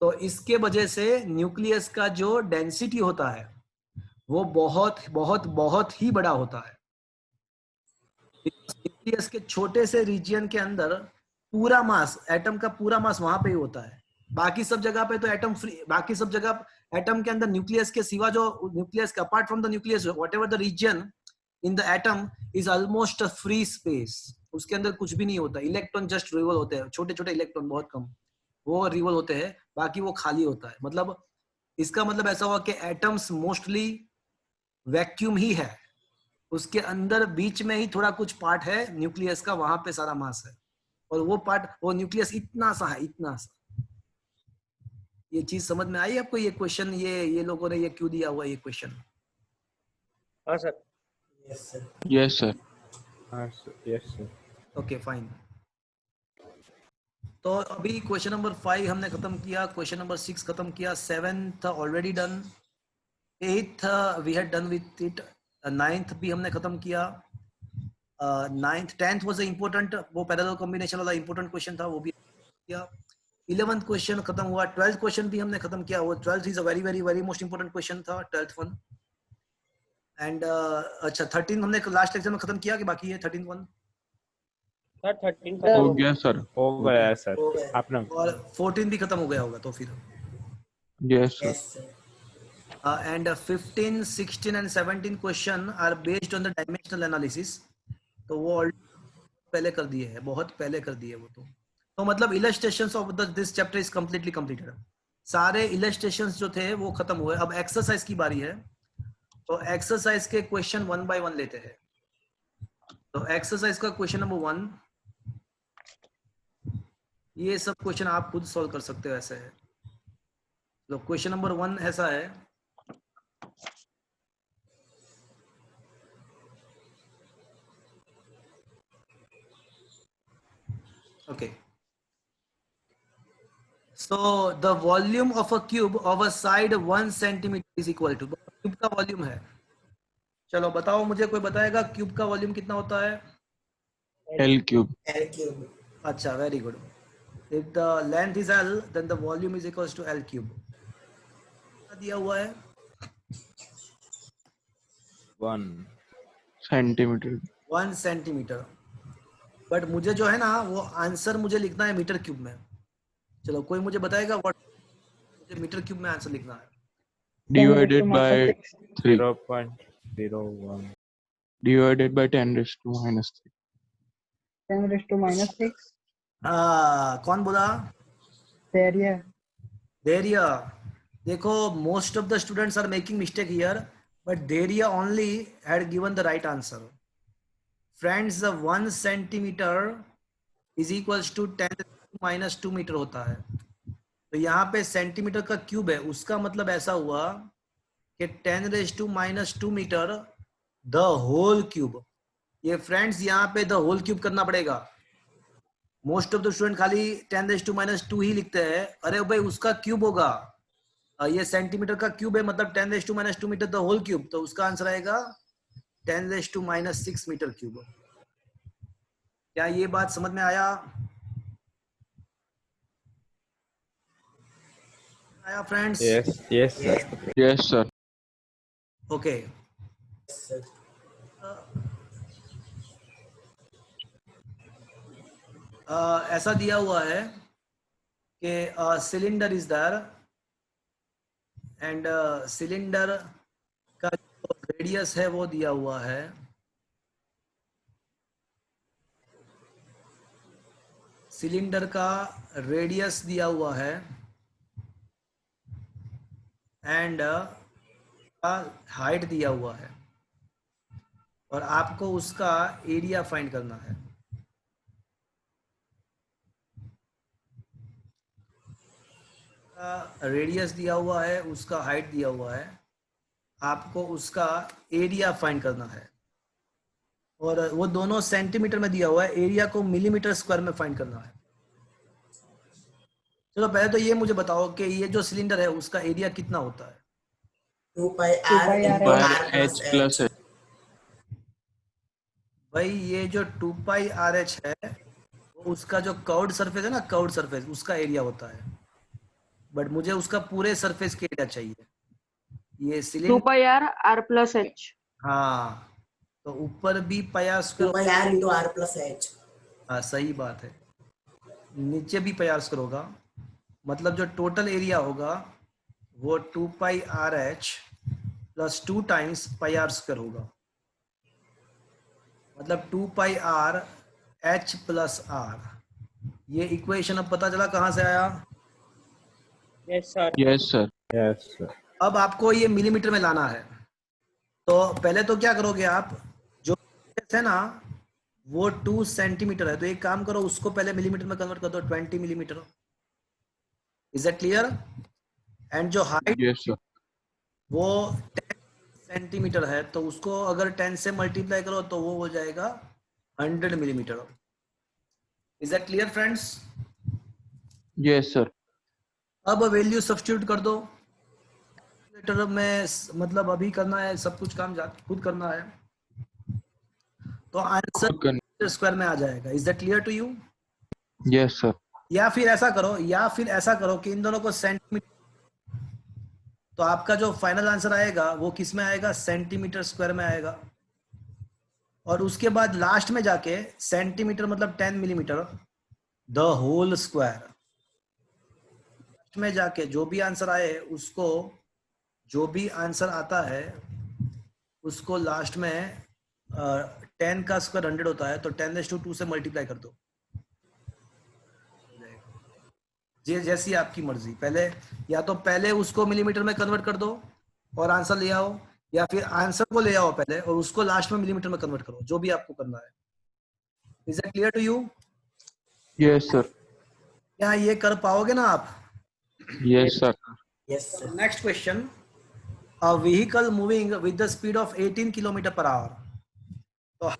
तो इसके वजह से न्यूक्लियस का जो डेंसिटी होता है वो बहुत बहुत बहुत ही बड़ा होता है। न्यूक्लियस के छोटे से रीजन के अंदर पूरा मास, एटम का पूरा मास वहां पे ही होता है। बाकी सब जगह पे तो एटम फ्री, बाकी सब जगह एटम के अंदर न्यूक्लियस के सिवा जो न्यूक्लियस के apart from the nucleus whatever the region in the atom is almost a free space, उसके अंदर कुछ भी नहीं होता, इलेक्ट्रॉन जस्ट रिवॉल्व होते हैं, छोटे छोटे इलेक्ट्रॉन बहुत कम वो रिवॉल्व होते हैं, बाकी वो खाली होता है। मतलब इसका मतलब ऐसा हुआ कि एटम्स मोस्टली वैक्यूम ही है, उसके अंदर बीच में ही थोड़ा कुछ पार्ट है न्यूक्लियस का, वहां पे सारा मास है, और वो पार्ट, वो न्यूक्लियस इतना सा है, इतना सा। ये चीज समझ में आई आपको? ये क्वेश्चन, ये लोगों ने ये क्यों दिया हुआ ये क्वेश्चन? हाँ sir. Yes, sir. Yes sir. Yes sir. Okay fine. तो अभी क्वेश्चन नंबर 5 हमने खत्म किया, क्वेश्चन नंबर 6 खत्म किया, 7th already done, 8th we had done with it, 9th भी हमने खत्म किया, 9th 10th वाज इंपॉर्टेंट, वो पैरेलल कॉम्बिनेशन वाला इंपॉर्टेंट क्वेश्चन था, वो भी किया। 11th क्वेश्चन खत्म हुआ, 12th क्वेश्चन भी हमने खत्म किया, वो 12th is a very very very most important question था, 12th वन। एंड अच्छा 13 हमने लास्ट लेक्चर में खत्म किया कि बाकी है 13th वन? सर 13 हो खत्म हो हो गया सर। हो गया सर। हो गया। आपने और 14 भी खत्म हो गया होगा तो फिर। Yes sir. Yes, sir. And 15, 16 and 17 question are based on the dimensional analysis, तो वो पहले कर दिए है, बहुत पहले कर दिए वो तो मतलब illustrations of this chapter is completely completed, सारे illustrations जो थे वो खत्म हुए। अब एक्सरसाइज की बारी है, तो एक्सरसाइज के क्वेश्चन 1 by 1 लेते हैं। तो एक्सरसाइज का क्वेश्चन नंबर 1, ये सब क्वेश्चन आप खुद सॉल्व कर सकते हो, ऐसे है। तो क्वेश्चन नंबर 1 ऐसा है, okay, so the volume of a cube of a side 1 centimeter is equal to, cube का वॉल्यूम है, चलो बताओ मुझे, कोई बताएगा क्यूब का वॉल्यूम कितना होता है? L cube. L cube. अच्छा very good, if the length is L then the volume is equals to L cube. दिया हुआ है 1 सेंटीमीटर। 1 सेंटीमीटर, बट मुझे जो है ना वो आंसर मुझे लिखना है मीटर क्यूब में। चलो कोई मुझे बताएगा व्हाट, मुझे मीटर क्यूब में आंसर लिखना है। डिवाइडेड बाय 3 0.01 डिवाइडेड बाय 10⁻³ 10⁻⁻6 कौन बोला? area. Deria, देखो most of the students are making mistake here, but Deria only had given the right answer. Friends, the 1 centimeter is equals to 10⁻² metre होता है, तो यहाँ पे सेंटीमीटर का क्यूब है, उसका मतलब ऐसा हुआ कि 10⁻² मीटर द होल क्यूब। ये फ्रेंड्स यहाँ पे द होल क्यूब करना पड़ेगा, मोस्ट ऑफ द स्टूडेंट खाली 10⁻² ही लिखते हैं, अरे भाई उसका क्यूब होगा, ये सेंटीमीटर का क्यूब है मतलब 10⁻² मीटर द होल क्यूब, तो उसका आंसर आएगा 10⁻6 मीटर क्यूब। क्या ये बात समझ में आया? आया friends? Yes yes sir. Yes sir. Okay, Yes, sir. ऐसा दिया हुआ है कि cylinder is there and cylinder का जो रेडियस है वो दिया हुआ है, सिलेंडर का रेडियस दिया हुआ है एंड हाइट दिया हुआ है, और आपको उसका एरिया फाइंड करना है। रेडियस दिया हुआ है, उसका हाइट दिया हुआ है, आपको उसका एरिया फाइंड करना है, और वो दोनों सेंटीमीटर में दिया हुआ है, एरिया को मिलीमीटर स्क्वायर में फाइंड करना है। चलो पहले तो ये मुझे बताओ कि ये जो सिलेंडर है उसका एरिया कितना होता है? 2 pi r 2 pi into r r plus h plus h. भाई ये जो 2 पाई आर एच है वो उसका जो कर्व्ड सरफेस है ना, कर्व्ड सरफेस, उसका एरिया होता है, बट मुझे उसका पूरे सरफेस के एरिया चाहिए। ये 2 cylinder, pi r r plus h. हाँ, तो ऊपर भी पाया 2 square, pi r into r plus h. हाँ सही बात है, नीचे भी पाया स्क्वायर होगा, मतलब जो टोटल एरिया होगा वो 2 pi R H plus 2 times pi R square होगा। मतलब 2 pi R H plus R. ये इक्वेशन अब पता चला कहाँ से आया? Yes sir. Yes, sir. Yes, sir. अब आपको ये मिलीमीटर में लाना है, तो पहले तो क्या करोगे आप, जो है ना वो 2 सेंटीमीटर है, तो एक काम करो उसको पहले मिलीमीटर में कन्वर्ट कर दो, 20 millimetre. Is it clear? And जो हाइट Yes, sir. वो 10 सेंटीमीटर है, तो उसको अगर 10 से मल्टीप्लाई करो तो वो हो जाएगा 100 millimetre. Is that clear friends? Yes, sir. अब वैल्यू सब्स्टिट्यूट कर दो कैलकुलेटर में, मतलब अभी करना है, सब कुछ काम खुद करना है, तो आंसर स्क्वायर में आ जाएगा। Is that clear to you? Yes, sir. या फिर ऐसा करो कि इन दोनों को सेंटीमीटर, तो आपका जो फाइनल आंसर आएगा वो किस में आएगा? सेंटीमीटर स्क्वायर में आएगा। और उसके बाद लास्ट में जाके सेंटीमीटर मतलब 10 millimetre the whole square, last में जाके जो भी आंसर आए उसको, जो भी आंसर आता है उसको लास्ट में 10 का स्क्वायर 100 होता है, तो 10⁻² से मल्टीप्लाई कर दो। ये जैसी आपकी मर्जी, पहले या तो पहले उसको मिलीमीटर में कन्वर्ट कर दो और आंसर ले आओ, या फिर आंसर को ले आओ पहले और उसको लास्ट में मिलीमीटर में कन्वर्ट करो, जो भी आपको करना है। Is it clear to you? Yes, sir. क्या ये कर पाओगे ना आप? Yes, sir. Yes, sir. Next question, a vehicle moving with the speed of 18 kilometre per hour, to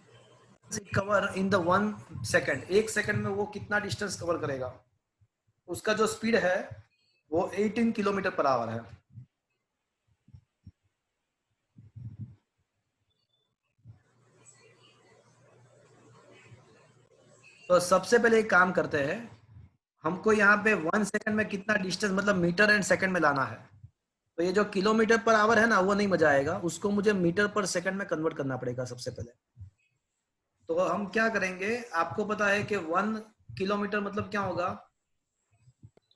cover in the 1 second, 1 second में वो कितना डिस्टेंस कवर करेगा? उसका जो स्पीड है वो 18 किलोमीटर पर आवर है। तो सबसे पहले एक काम करते हैं, हमको यहाँ पे 1 सेकंड में कितना डिस्टेंस, मतलब मीटर एंड सेकंड में लाना है। तो ये जो किलोमीटर पर आवर है ना वो नहीं मजा आएगा, उसको मुझे मीटर पर सेकंड में कन्वर्ट करना पड़ेगा सबसे पहले। तो हम क्या करेंगे, आपको पता है कि 1 किलोमीटर मतलब क्या होगा?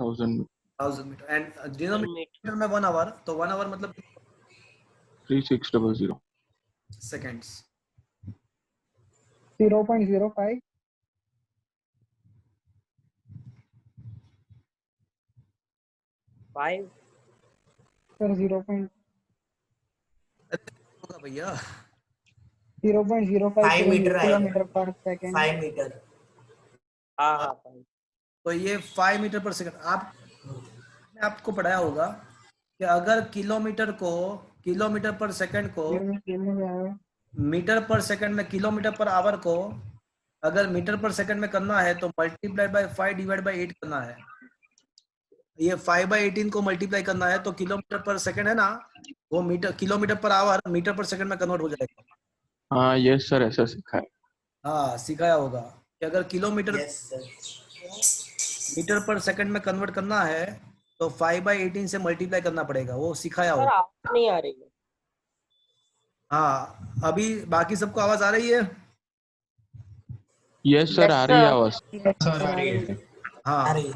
1000. 1000 मीटर, एंड डिनोमिनेटर में 1 आवर, तो 1 आवर मतलब 3600. सेकंड्स। 0.05. फाइव सर 0.05 होगा भैया, 5 मीटर आएगा। किलोमीटर पर सेकंड। 5 मीटर। हाँ हाँ 5। तो ये 5 मीटर पर सेकंड। आपको पढ़ाया होगा कि अगर किलोमीटर पर सेकंड को मीटर पर सेकंड में, किलोमीटर पर आवर को अगर मीटर पर सेकंड में करना है तो मल्टीप्लाई बाय 5 डिवाइड बाय 8 करना है। ये 5/18 को मल्टीप्लाई करना है, तो किलोमीटर पर सेकंड है ना वो metre, kilometre per hour metre per second में कन्वर्ट हो जाएगा। हाँ, yes sir, ऐसा सीखा है. हाँ सिखाया होगा कि अगर kilometre Yes, sir. Metre per second में कन्वर्ट करना है तो 5/18 से मल्टीप्लाई करना पड़ेगा, वो सिखाया सर होगा। आवाज नहीं आ रही है। हाँ अभी बाकी सबको आवाज आ रही है? Yes sir, आ रही है आवाज. हाँ अरे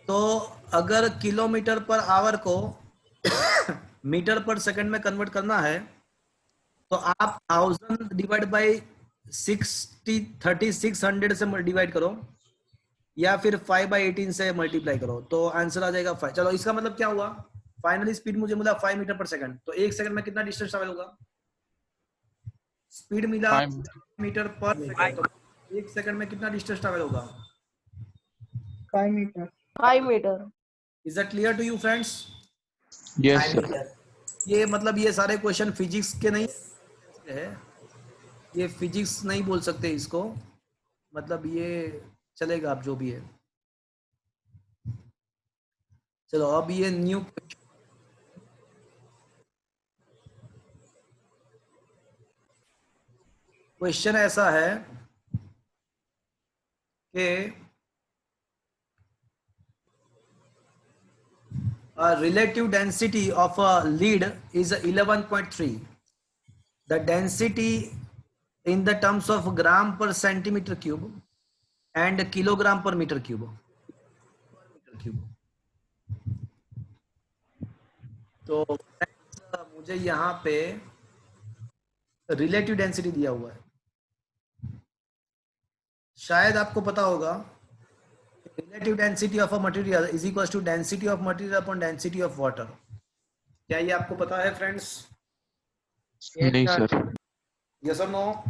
तो अगर किलोमीटर पर आवर को मीटर पर सेकंड में कन्वर्ट करना है तो आप 1000 डिवाइड बाय 3600 से डिवाइड करो, या फिर 5/18 से मल्टीप्लाई करो, तो आंसर आ जाएगा 5। चलो इसका मतलब क्या हुआ, फाइनली स्पीड मुझे मिला 5 मीटर पर सेकंड, तो 1 सेकंड में कितना डिस्टेंस ट्रैवल होगा? स्पीड मिला 5. मीटर पर सेकंड, तो 1 सेकंड में कितना डिस्टेंस ट्रैवल होगा? 5 metre. 5 metre. Is that clear to you friends? Yes 5 sir. Metre. ये मतलब ये सारे क्वेश्चन फिजिक्स के नहीं है, ये फिजिक्स नहीं बोल सकते इसको, मतलब ये चलेगा आप जो भी है। चलो अब ये न्यू क्वेश्चन ऐसा है कि relative density of a lead is 11.3. The density in the terms of gram per centimeter cube and kilogram per meter cube. तो मुझे यहाँ पे रिलेटिव डेंसिटी दिया हुआ है, शायद आपको पता होगा relative density of a material is equal to density of material upon density of water. क्या ये आपको पता है फ्रेंड्स? नहीं सर। यस और no?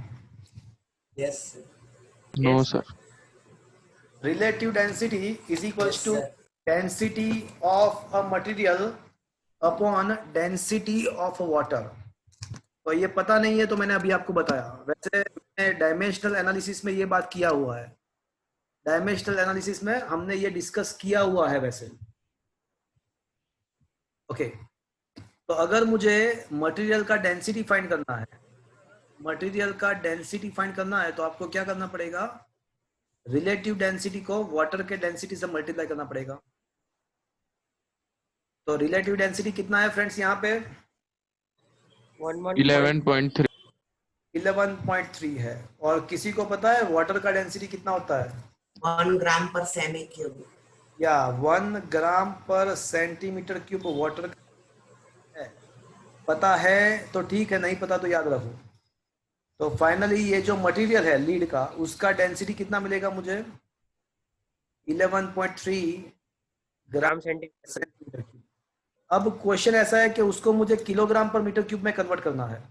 Yes. No sir. Relative density is equals Yes, to sir. density of a material upon density of water। तो ये पता नहीं है तो मैंने अभी आपको बताया। वैसे मैंने डायमेंशनल एनालिसिस में ये बात किया हुआ है, डायमेंशनल एनालिसिस में हमने ये डिस्कस किया हुआ है वैसे। ओके, तो अगर मुझे मटेरियल का डेंसिटी फाइंड करना है, मटेरियल का डेंसिटी फाइंड करना है तो आपको क्या करना पड़ेगा? रिलेटिव डेंसिटी को वाटर के डेंसिटी से मल्टीप्लाई करना पड़ेगा। तो रिलेटिव डेंसिटी कितना है फ्रेंड्स यहाँ पे? 11.3। 11.3 है। और किसी को पता है वाटर का डेंसिटी कितना होता है? 1 gram per cm3। या 1 ग्राम पर सेंटीमीटर क्यूब वाटर है। पता है तो ठीक है, नहीं पता तो याद रखो। तो फाइनली ये जो मटेरियल है लीड का, उसका डेंसिटी कितना मिलेगा मुझे? 11.3 ग्राम सेंटीमीटर क्यूब। अब क्वेश्चन ऐसा है कि उसको मुझे किलोग्राम पर मीटर क्यूब में कन्वर्ट करना है,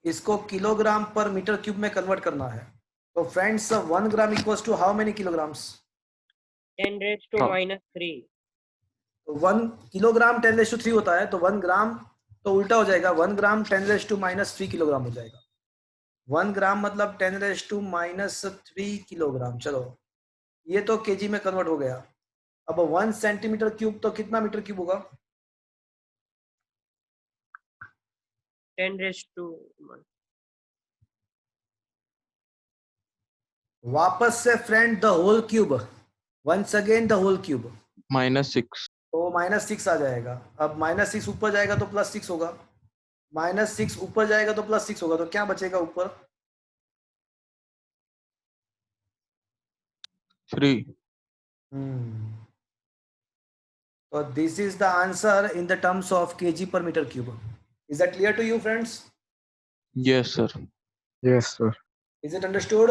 इसको किलोग्राम पर मीटर क्यूब में कन्वर्ट करना है। तो friends 1 gram equals to how many kilograms? 10⁻³ तो 1 किलोग्राम 10⁻³ होता है, तो 1 ग्राम तो उल्टा हो जाएगा, 1 ग्राम 10⁻³ किलोग्राम हो जाएगा। 1 ग्राम मतलब 10⁻³ किलोग्राम। चलो ये तो केजी में कन्वर्ट हो गया। अब 1 सेंटीमीटर क्यूब तो कितना मीटर क्यूब होगा? 10⁻⁻⁻। वापस से friend the whole cube, once again the whole cube, -6। तो -6 आ जाएगा। अब -6 ऊपर जाएगा तो +6 होगा, -6 ऊपर जाएगा तो +6 होगा, तो क्या बचेगा ऊपर? 3। So this is the answer in the terms of kg per meter cube. Is that clear to you, friends? Yes sir। Yes, sir. Is it understood?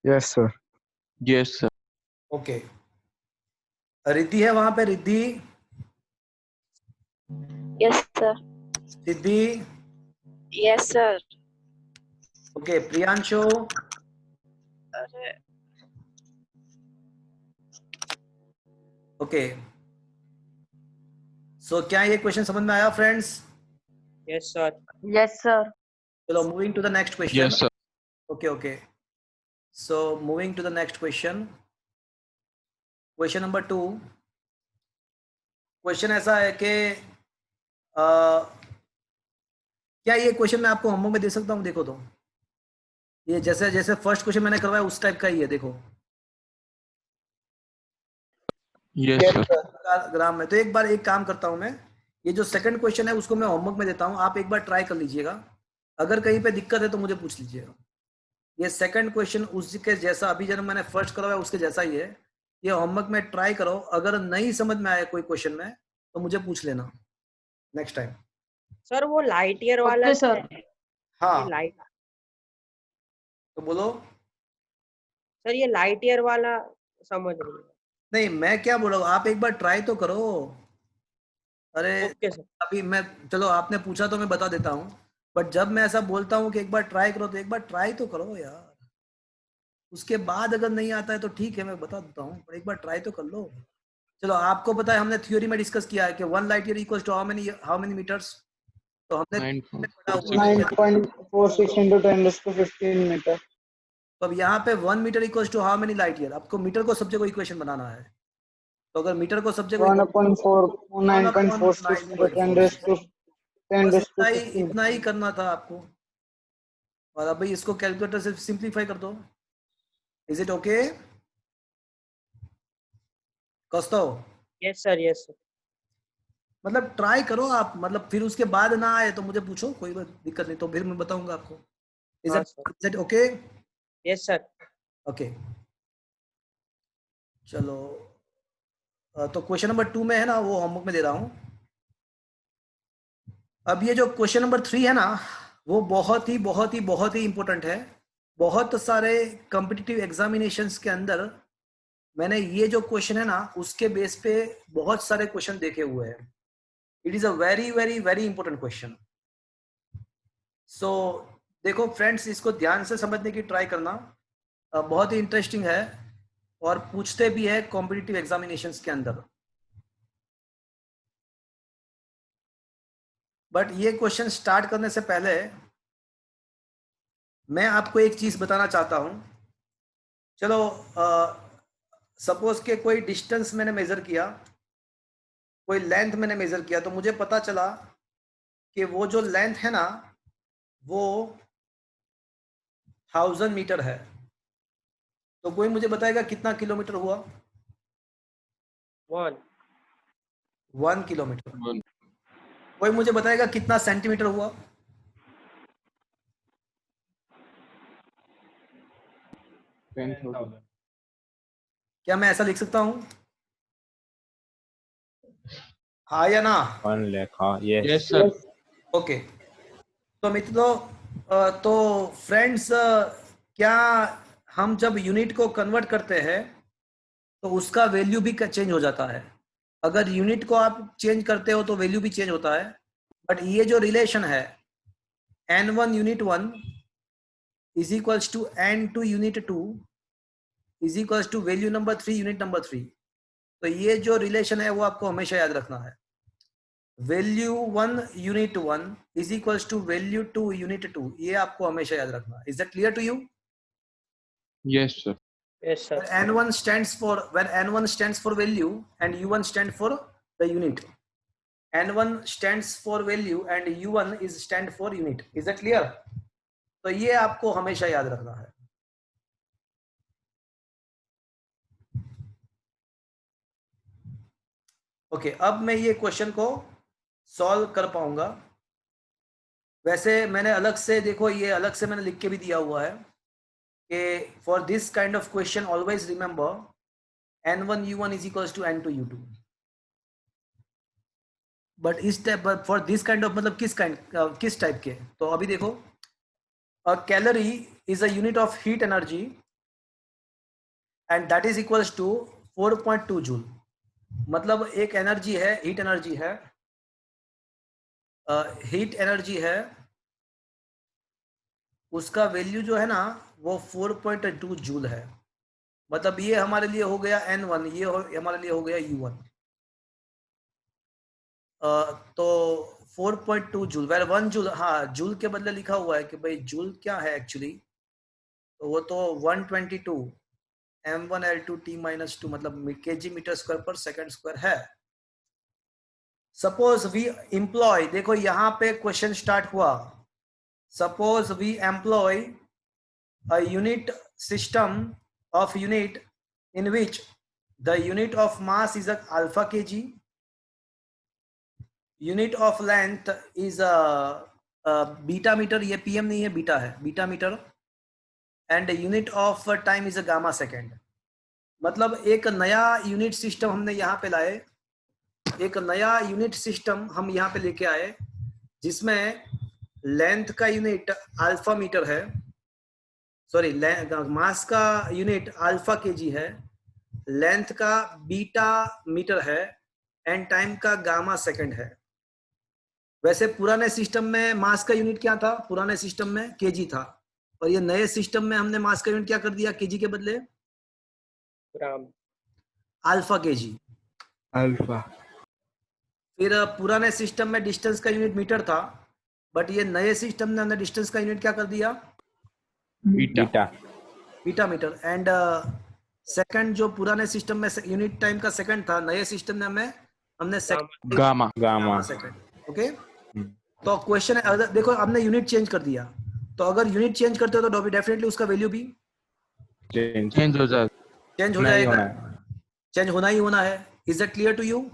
Yes, sir. Yes sir। Okay. Riddhi है वहां पे? Riddhi, Yes, sir. Riddhi, Yes, sir. Okay. Priyanshu, अरे okay. So क्या ये question समझ में आया friends? Yes, sir. Yes, sir. चलो moving to the next question. Yes sir। Okay okay, so moving to the next question. Question number 2। Question ऐसा है कि क्या ये क्वेश्चन मैं आपको होमवर्क में दे सकता हूँ? देखो तो ये जैसे जैसे फर्स्ट क्वेश्चन मैंने करवाया उस टाइप का ही है, देखो Yes sir। ग्राम में। तो एक बार एक काम करता हूं मैं, ये जो सेकंड क्वेश्चन है उसको मैं होमवर्क में देता हूं, आप एक बार ट्राई कर लीजिएगा। अगर कहीं पे दिक्कत है तो मुझे पूछ लीजिएगा। ये सेकंड क्वेश्चन उसके जैसा, अभी जब मैंने फर्स्ट करवाया उसके जैसा ही है। ये होमवर्क में ट्राई करो, अगर नहीं समझ में आया कोई क्वेश्चन में तो मुझे पूछ लेना नेक्स्ट टाइम। सर वो लाइट ईयर वाला Okay, sir. है? हाँ ये लाइट तो बोलो। सर ये लाइट ईयर वाला समझ रही है। नहीं मैं क्या बोल रहा हूँ, आप एक बार ट्राई तो करो। अरे ओके सर। अभी मैं, चलो आपने पूछा तो मैं बता देता हूँ, बट जब मैं ऐसा बोलता हूँ कि एक बार ट्राई करो तो एक बार ट्राई तो करो यार। उसके बाद अगर नहीं आता है तो ठीक है मैं बता देता हूँ, पर एक बार ट्राई तो कर लो। चलो आपको पता है हमने थ्योरी में डिस्कस किया है कि 1 light year equals to how many metres. तो हमने 9.46 into 10⁻15 meter. तो अब यहाँ पे 1 metre equals to how many light year. आपको मीटर को सब्जेक्ट को इक्वेशन बनाना है, तो अगर मीटर को सब्जेक्ट 9.46 into 10⁻15. इतना ही करना था आपको। और अब भाई इसको कैलकुलेटर से सिंप्लीफाई कर दो। इज इट ओके कस्तो? Yes sir, yes sir. मतलब ट्राई करो आप, मतलब फिर उसके बाद ना आए तो मुझे पूछो, कोई दिक्कत नहीं, तो फिर मैं बताऊंगा आपको। Is it okay? Yes sir. Okay चलो, तो क्वेश्चन नंबर 2 में है ना, वो होमवर्क में दे रहा हूँ। अब ये जो क्वेश्चन नंबर 3 है ना, वो बहुत ही इंपॉर्टेंट है। बहुत सारे कॉम्पिटिटिव एग्जामिनेशंस के अंदर मैंने ये जो क्वेश्चन है ना, उसके बेस पे बहुत सारे क्वेश्चन देखे हुए हैं। It is a very important question. So देखो फ्रेंड्स, इसको ध्यान से समझने की ट्राई करना, बहुत ही इंटरेस्टिंग है और पूछते भी है कॉम्पिटिटिव एग्जामिनेशंस के अंदर। बट ये क्वेश्चन स्टार्ट करने से पहले मैं आपको एक चीज बताना चाहता हूं। चलो सपोज के कोई डिस्टेंस मैंने मेजर किया, कोई लेंथ मैंने मेजर किया, तो मुझे पता चला कि वो जो लेंथ है ना वो 1000 मीटर है। तो कोई मुझे बताएगा कितना किलोमीटर हुआ? 1 किलोमीटर। कोई मुझे बताएगा कितना सेंटीमीटर हुआ? 10,000. क्या मैं ऐसा लिख सकता हूं? हाँ या ना? 1 lakh. हाँ, yes. Yes, sir. ओके। तो मित्रों, तो फ्रेंड्स, क्या हम जब यूनिट को कन्वर्ट करते हैं तो उसका वैल्यू भी चेंज हो जाता है? अगर यूनिट को आप चेंज करते हो तो वैल्यू भी चेंज होता है। बट ये जो रिलेशन है n1 unit 1 is equals to n2 unit 2 is equals to value number 3 unit number 3, तो ये जो रिलेशन है वो आपको हमेशा याद रखना है। Value 1 unit 1 is equals to value 2 unit 2, ये आपको हमेशा याद रखना है। Is that clear to you? Yes, sir. Yes, sir. N1 stands for, when N1 stands for value and U1 stands for the unit. N1 stands for value and U1 is stand for unit. Is that clear? तो ये आपको हमेशा याद रखना है। Okay, अब मैं ये क्वेश्चन को सॉल्व कर पाऊंगा। वैसे मैंने अलग से, देखो ये अलग से मैंने लिख के भी दिया हुआ है कि for this kind of question always remember n1 u1 is equals to n2 u2। But इस type, for this kind of मतलब किस टाइप के? तो अभी देखो, a calorie is a unit of heat energy and that is equals to 4.2 joule. मतलब एक energy है, हीट एनर्जी है, हीट एनर्जी है, उसका वैल्यू जो है ना वो 4.2 जूल है। मतलब ये हमारे लिए हो गया n1, ये हमारे लिए हो गया u1। तो 4.2 जूल, वेर 1 जूल, हाँ जूल के बदले लिखा हुआ है कि भाई जूल क्या है एक्चुअली, तो वो तो 122 m1L2T-2 मतलब kg metre square per second square है। सपोज वी एम्प्लॉय, देखो यहाँ पे क्वेश्चन स्टार्ट हुआ, suppose we employ a unit system of unit in which the unit of mass is a alpha kg, unit of length is a beta meter, ये pm नहीं है, beta है, beta metre, and unit of time is a gamma second। मतलब एक नया unit system हमने यहाँ पे लाए, एक नया यूनिट सिस्टम हम यहाँ पे लेके आए जिसमें लेंथ का यूनिट अल्फा मीटर है, सॉरी मास का यूनिट अल्फा केजी है, लेंथ का बीटा मीटर है एंड टाइम का गामा सेकंड है। वैसे पुराने सिस्टम में मास का यूनिट क्या था? पुराने सिस्टम में केजी था, और ये नए सिस्टम में हमने मास का यूनिट क्या कर दिया? केजी के बदले ग्राम, अल्फा केजी। अल्फा। फिर पुराने सिस्टम में डिस्टेंस का यूनिट मीटर था, बट ये नए सिस्टम में हमने डिस्टेंस का यूनिट क्या कर दिया? Beta. Beta metre. And second जो पुराने सिस्टम में यूनिट टाइम का सेकंड था, नए सिस्टम में हमने सेकंड गामा सेकंड। ओके, तो क्वेश्चन है, देखो हमने यूनिट चेंज कर दिया, तो अगर यूनिट चेंज करते हो तो डेफिनेटली उसका वैल्यू भी चेंज हो जाएगा। चेंज हो जाएगा, चेंज होना ही होना है। Is that clear to you?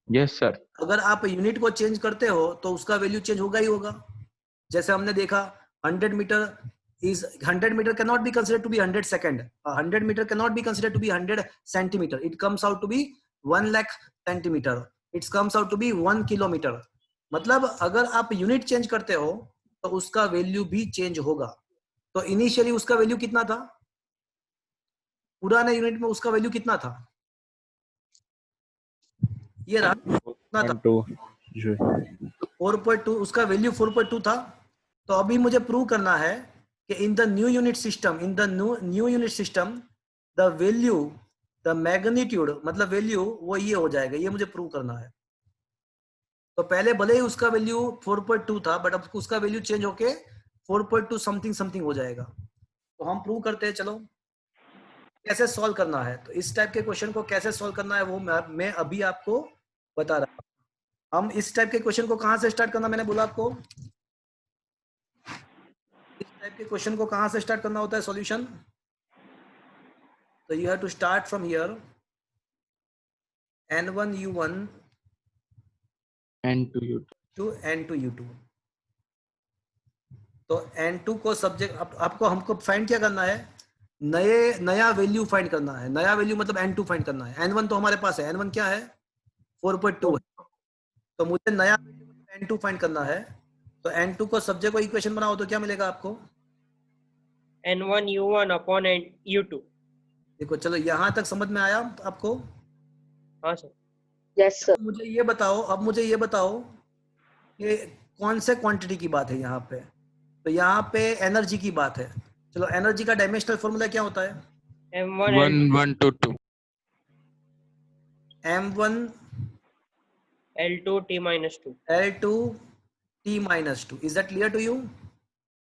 Yes sir. अगर आप यूनिट को चेंज करते हो तो उसका वैल्यू चेंज होगा ही होगा। जैसे हमने देखा 100 metre is 100 meter cannot be considered to be 100 second, 100 meter cannot be considered to be 100 centimeter, it comes out to be 1 lakh centimeter, it comes out to be 1 kilometer। मतलब अगर आप unit change करते हो तो उसका value भी change होगा। तो इनिशियली उसका वैल्यू कितना था, पुराने यूनिट में उसका वैल्यू कितना था, ये रहा कितना था 1.2 4.2, उसका वैल्यू 4.2 था। तो अभी मुझे प्रूव करना है कि in the new unit system, in the new unit system the value, the magnitude मतलब वैल्यू वो ये हो जाएगा, ये मुझे प्रूव करना है। तो पहले भले ही उसका वैल्यू 4.2 था, बट अब उसका वैल्यू चेंज होके 4.2 समथिंग समथिंग हो जाएगा। तो हम प्रूव करते हैं, चलो कैसे सॉल्व करना है। तो इस टाइप के क्वेश्चन को कैसे सॉल्व करना है वो मैं अभी आपको बता रहा हूँ। हम इस टाइप के क्वेश्चन को कहाँ से स्टार्ट करना, मैंने बोला आपको इस टाइप के क्वेश्चन को कहाँ से स्टार्ट करना होता है सॉल्यूशन। तो you have to start from here n1 u1 N2 U2. to n2 u2। तो n2 को सब्जेक्ट आपको हमको फाइंड क्या करना है, नया वैल्यू फाइंड करना है। नया वैल्यू मतलब n2 फाइंड करना है। n1 तो हमारे पास है, n1 क्या है 4.2 है। तो मुझे नया वैल्यू n2 फाइंड करना है। तो n2 को सब्जेक्ट को इक्वेशन बनाओ तो क्या मिलेगा आपको, n1 u1 upon u2। देखो चलो यहाँ तक समझ में आया आपको। हाँ सर। Yes, sir. मुझे ये बताओ, अब मुझे ये बताओ कि कौन से क्वांटिटी की बात है यहाँ पे। तो यहाँ पे एनर्जी की बात है। चलो एनर्जी का डायमेंशनल फॉर्मूला क्या होता है, m1 1 1 2 2. m1 l2 t minus 2। l2 t minus 2। Is that clear to you?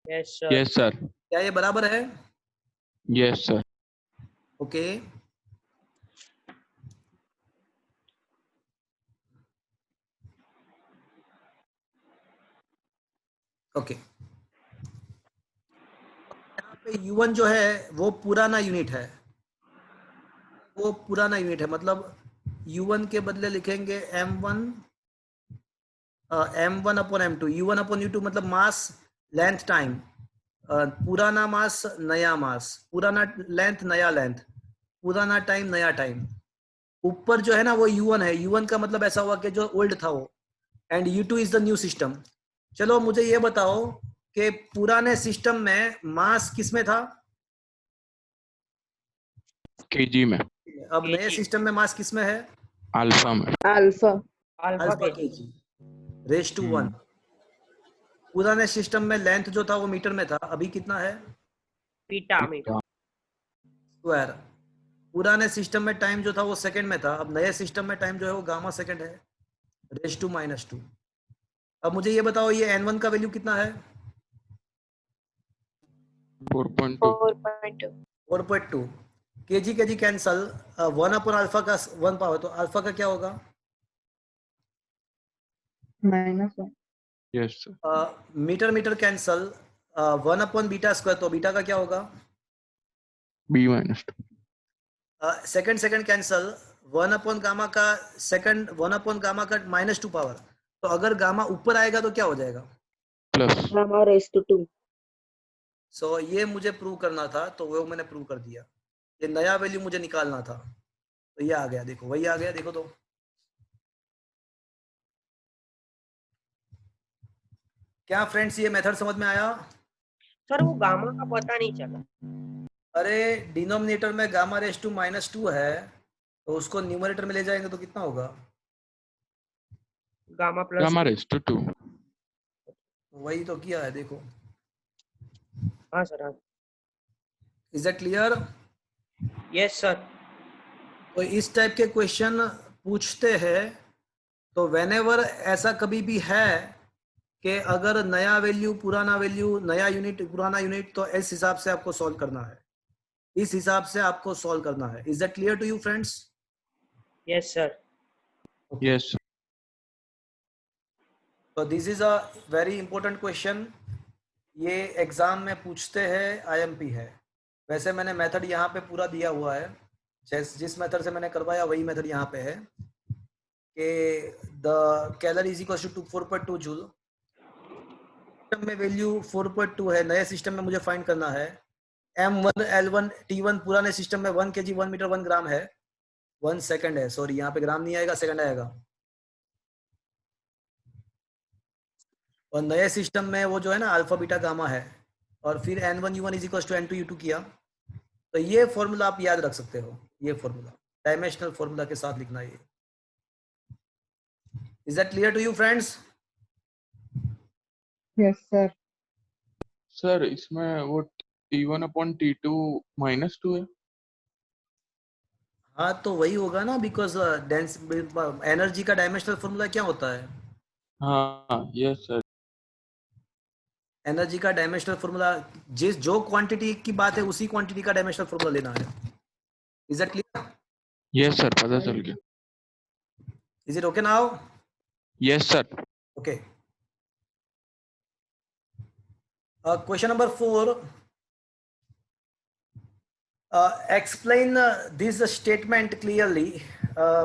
yes sir। Yes, sir. क्या ये बराबर है? Yes, sir. Okay okay. यहाँ पे u1 जो है वो पुराना यूनिट है, वो पुराना यूनिट है। मतलब u1 के बदले लिखेंगे m1 m1 upon m2। u1 upon u2 मतलब मास, लेंथ, टाइम। पुराना मास नया मास, पुराना लेंथ नया लेंथ, पुराना टाइम नया टाइम। ऊपर जो है ना वो u1 है। u1 का मतलब ऐसा हुआ कि जो ओल्ड था वो, and u2 is the new system. चलो मुझे ये बताओ कि पुराने सिस्टम में मास किसमें था, kg में, अब नए सिस्टम में मास किसमें है, alpha में, Alpha. alpha alpha kg। KG raise to 1। पुराने सिस्टम में लेंथ जो था वो मीटर में था, अभी कितना है बीटा मीटर। स्क्वायर। पुराने सिस्टम में टाइम जो था वो सेकंड में था, अब नए सिस्टम में टाइम जो है वो गामा सेकंड है, रेज टू -2। अब मुझे ये बताओ ये n1 का वैल्यू कितना है, 4.2. 4.2 4.2। केजी कैंसल, 1 अपॉन अल्फा का 1 पावर, तो अल्फा का क्या होगा, -1. Yes, sir. Metre cancel, 1 upon beta square, तो बीटा का क्या होगा, B minus 2. Second cancel, 1 upon gamma का सेकंड, 1 अपॉन गामा का -2 पावर। तो अगर गामा ऊपर आएगा तो क्या हो जाएगा, Plus. Gamma raised to 2. सो ये मुझे प्रूव करना था, तो वो मैंने प्रूव कर दिया। ये नया वैल्यू मुझे निकालना था, तो ये आ गया, देखो वही आ गया, देखो तो। क्या फ्रेंड्स ये मेथड समझ में आया? सर वो गामा का पता नहीं चला। अरे डिनोमिनेटर में गामा रेज टू -2 है, तो उसको न्यूमरेटर में ले जाएंगे तो कितना होगा, gamma plus Gamma raised to 2. वही तो किया है, देखो। हाँ सर हाँ। Is that clear? Yes sir. तो इस टाइप के क्वेश्चन पूछते हैं, तो व्हेनेवर ऐसा कभी भी है कि अगर नया वैल्यू पुराना वैल्यू, नया यूनिट पुराना यूनिट, तो इस हिसाब से आपको सॉल्व करना है, इस हिसाब से आपको सॉल्व करना है। Is that clear to you friends? Yes sir. Yes, sir. तो this is a very important question, ये एग्जाम में पूछते हैं, आईएमपी है। वैसे मैंने मेथड यहाँ पे पूरा दिया हुआ है, जिस मेथड से मैंने करवाया वही मेथड यहाँ पे है कि the calorie is equal to 4.2 joule. System में वैल्यू 4.2 है, नए सिस्टम में मुझे फाइंड करना है। M1 L1 T1 पुराने सिस्टम में 1 kg 1 मीटर 1 ग्राम है, 1 सेकंड है, सॉरी यहाँ पे ग्राम नहीं आएगा, सेकंड आएगा। और नए सिस्टम में वो जो है ना अल्फा बीटा गामा है, और फिर n1 u1 is equal to n2 u2 किया, तो ये फॉर्मूला आप याद रख सकते हो, ये फॉर्मूला डायमेंशनल फॉर्मूला के साथ लिखना है। Is that clear to you friends? Yes, sir. Sir इसमें वो T1 अपॉन T2 -2 है। हाँ तो वही होगा ना, बिकॉज डेंस एनर्जी का डायमेंशनल फॉर्मूला क्या होता है? हाँ यस सर। एनर्जी का डायमेंशनल फॉर्मूला जिस जो क्वांटिटी की बात है उसी क्वांटिटी का डायमेंशनल फॉर्मूला लेना है। Is that clear? Yes sir, पता चल गया। Is it okay now? Yes sir. Okay. Question number 4. Explain this statement clearly.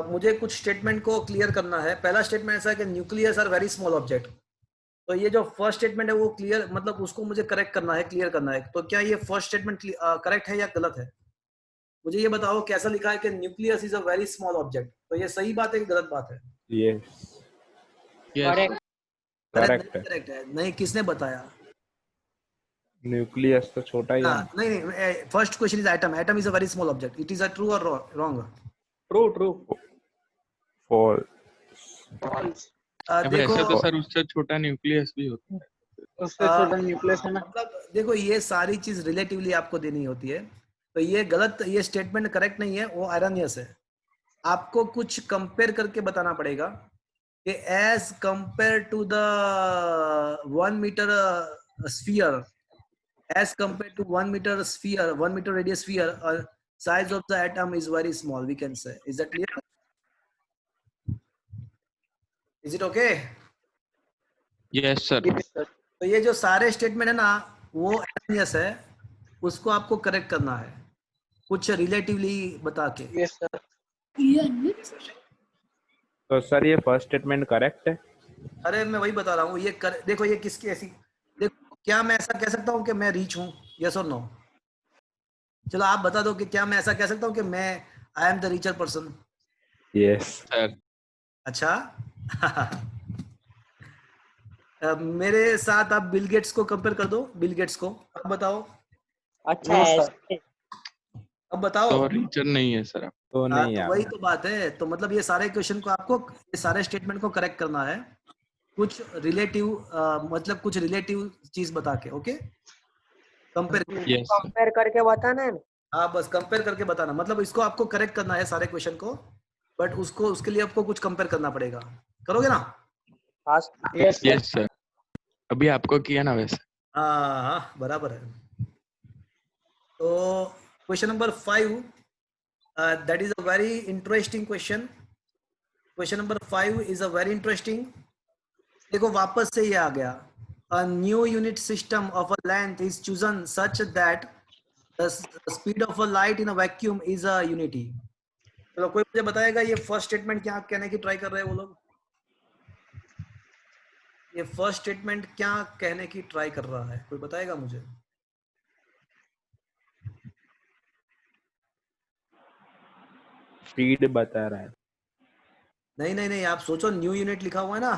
मुझे कुछ स्टेटमेंट को क्लियर करना है। पहला स्टेटमेंट ऐसा है कि nucleus are very small object. तो ये जो फर्स्ट स्टेटमेंट है वो क्लियर, मतलब उसको मुझे करेक्ट करना है, क्लियर करना है। तो क्या ये फर्स्ट स्टेटमेंट करेक्ट है या गलत है? मुझे ये बताओ कैसा लिखा है कि nucleus is a very small object. तो ये सही बात है कि गलत बात है? Yes correct. करेक्ट है। करेक्ट है। नहीं, किसने बताया? न्यूक्लियस तो छोटा ही है। नहीं, first question is atom. Atom is a very small object. It is a true और रॉन्ग? True true. फॉर देखो वैसे तो सर उससे छोटा न्यूक्लियस भी होता है। उससे छोटा न्यूक्लियस है ना। मतलब देखो ये सारी चीज रिलेटिवली आपको देनी होती है। तो ये गलत, ये स्टेटमेंट करेक्ट नहीं है, वो आयरनियस है। आपको कुछ कंपेयर करके बताना पड़ेगा कि as compare to the 1 metre sphere, as compared to 1 meter sphere, 1 meter radius sphere, size of the atom is very small, we can say. Is that clear? Is it okay? Yes sir. Yes, sir. तो ये जो सारे statement है ना वो erroneous है, उसको आपको करेक्ट करना है कुछ रिलेटिवली बता के। Yes, sir. तो सर ये फर्स्ट स्टेटमेंट करेक्ट है। अरे मैं वही बता रहा हूँ, ये देखो ये किसकी ऐसी, देखो क्या मैं ऐसा कह सकता हूँ कि मैं रिच हूँ? यस और नो? चलो आप बता दो कि क्या मैं ऐसा कह सकता हूँ कि मैं I am the richer person? Yes sir. अच्छा मेरे साथ आप बिल गेट्स को कंपेयर कर दो, बिल गेट्स को। अब बताओ, अच्छा No, है। sir. अब बताओ। तो रीचर नहीं है सर आप। तो नहीं तो है। वही तो बात है। तो मतलब ये सारे क्वेश्चन को आपको, ये सारे स्टेटमेंट को करेक्ट करना है कुछ रिलेटिव, मतलब कुछ रिलेटिव चीज बता के। Okay, compare. Yes sir. Compare करके बताना है ना। हाँ बस कंपेयर करके बताना, मतलब इसको आपको करेक्ट करना है सारे क्वेश्चन को, बट उसको, उसके लिए आपको कुछ कंपेयर करना पड़ेगा। करोगे ना? हाँ Yes, sir. यस सर, अभी आपको किया ना वैसे। हाँ बराबर है। तो question number 5, that is a very interesting question. Question number 5 is a very interesting. देखो वापस से ये आ गया, a new unit system of a length is chosen such that the speed of a light in a vacuum is a unity. चलो कोई मुझे बताएगा ये फर्स्ट स्टेटमेंट क्या कहने की ट्राई कर रहे हैं वो लोग? ये फर्स्ट स्टेटमेंट क्या कहने की ट्राई कर रहा है, कोई बताएगा मुझे? स्पीड बता रहा है। नहीं, आप सोचो, न्यू यूनिट लिखा हुआ है ना।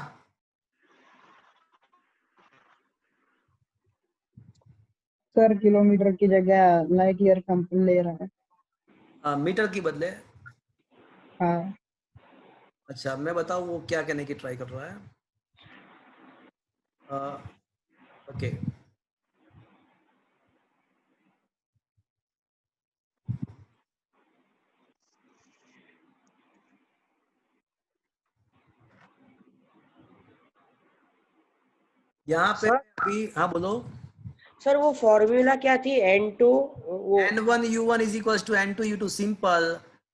सर किलोमीटर की जगह लाइट ईयर कम ले रहा है। मीटर की बदले। हाँ। अच्छा मैं बताऊं वो क्या कहने की ट्राई कर रहा है। ओके, यहाँ पे सर अभी, हाँ बोलो। सर वो फॉर्मूला क्या थी? N2 वो N1 U1 is equals to N2 U2, simple.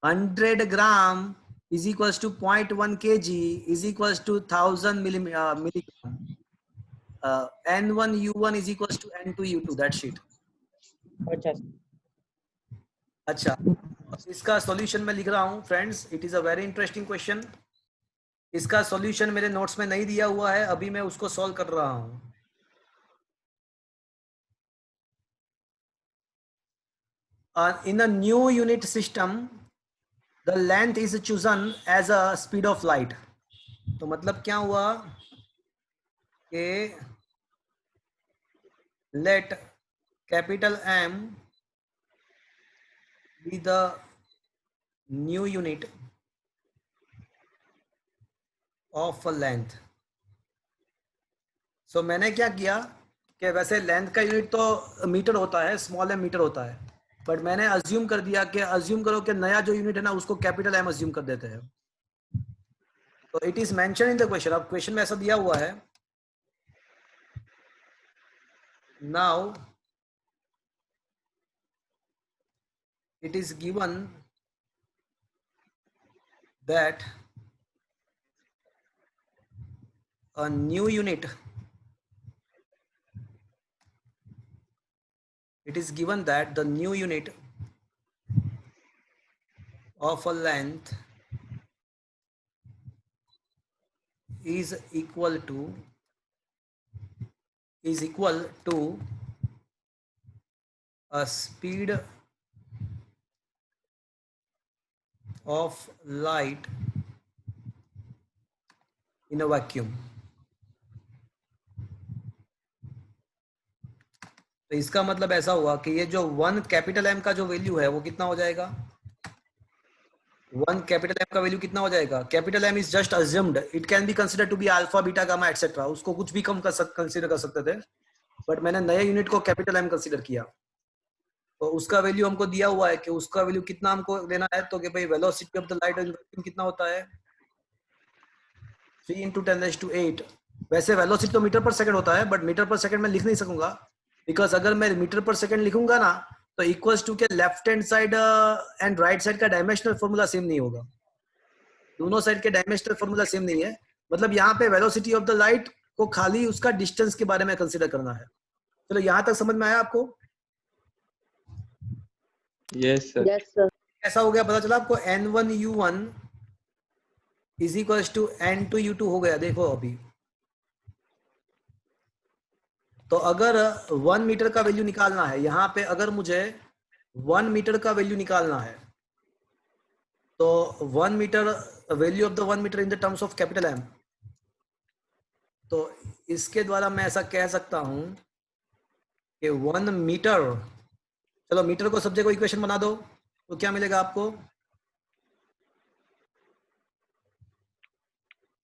100 gram is equals to 0.1 kg is equals to 1000 milligram. N1 U1 is equals to N2 U2, that's it. अच्छा अच्छा, इसका सॉल्यूशन मैं लिख रहा हूँ friends. It is a very interesting question. इसका solution मेरे notes में नहीं दिया हुआ है, अभी मैं उसको सॉल्व कर रहा हूँ। In a new unit system, the length is chosen as a speed of light. तो मतलब क्या हुआ कि let capital M be the new unit of a length. So मैंने क्या किया कि वैसे लेंथ का यूनिट तो मीटर होता है, स्मॉल एम मीटर होता है, बट मैंने अज्यूम कर दिया कि अज्यूम करो कि नया जो यूनिट है ना उसको कैपिटल एम अज्यूम कर देते हैं. तो it is mention in the question. अब क्वेश्चन में ऐसा दिया हुआ है. Now it is given that a new unit, it is given that the new unit of a length is equal to a speed of light in a vacuum. तो इसका मतलब ऐसा हुआ कि ये जो 1 कैपिटल एम का जो वैल्यू है वो कितना हो जाएगा. 1 कैपिटल एम का वैल्यू कितना हो जाएगा. Capital M is just assumed. It can be consider to be alpha beta gamma etcetera. उसको कुछ भी कम कंसिडर कर सकते थे, बट मैंने नए यूनिट को कैपिटल एम कंसिडर किया. तो उसका वैल्यू हमको दिया हुआ है कि उसका वैल्यू कितना हमको लेना है. तो कि भाई velocity of the light in vacuum कितना होता है 3 × 10⁸. वैसे वेलोसिटी तो मीटर पर सेकंड होता है, बट मीटर पर सेकंड में लिख नहीं सकूंगा, बिकॉज अगर मैं मीटर पर सेकंड लिखूंगा ना तो इक्वल्स टू के left hand side and right side का डायमेंशनल फॉर्मूला सेम नहीं होगा. दोनों साइड के डायमेंशनल फॉर्मूला सेम नहीं है. मतलब यहाँ पे वेलोसिटी ऑफ द लाइट को खाली उसका डिस्टेंस के बारे में कंसिडर करना है. चलो यहाँ तक समझ में आया आपको. Yes, sir. Yes, sir. ऐसा हो गया, पता चला आपको. N1U1 is equals to N2U2 हो गया. देखो अभी तो अगर 1 मीटर का वैल्यू निकालना है, यहाँ पे अगर मुझे 1 मीटर का वैल्यू निकालना है तो 1 metre value of the 1 metre in the terms of capital M. तो इसके द्वारा मैं ऐसा कह सकता हूं कि 1 मीटर, चलो मीटर को सब जगह इक्वेशन बना दो तो क्या मिलेगा आपको.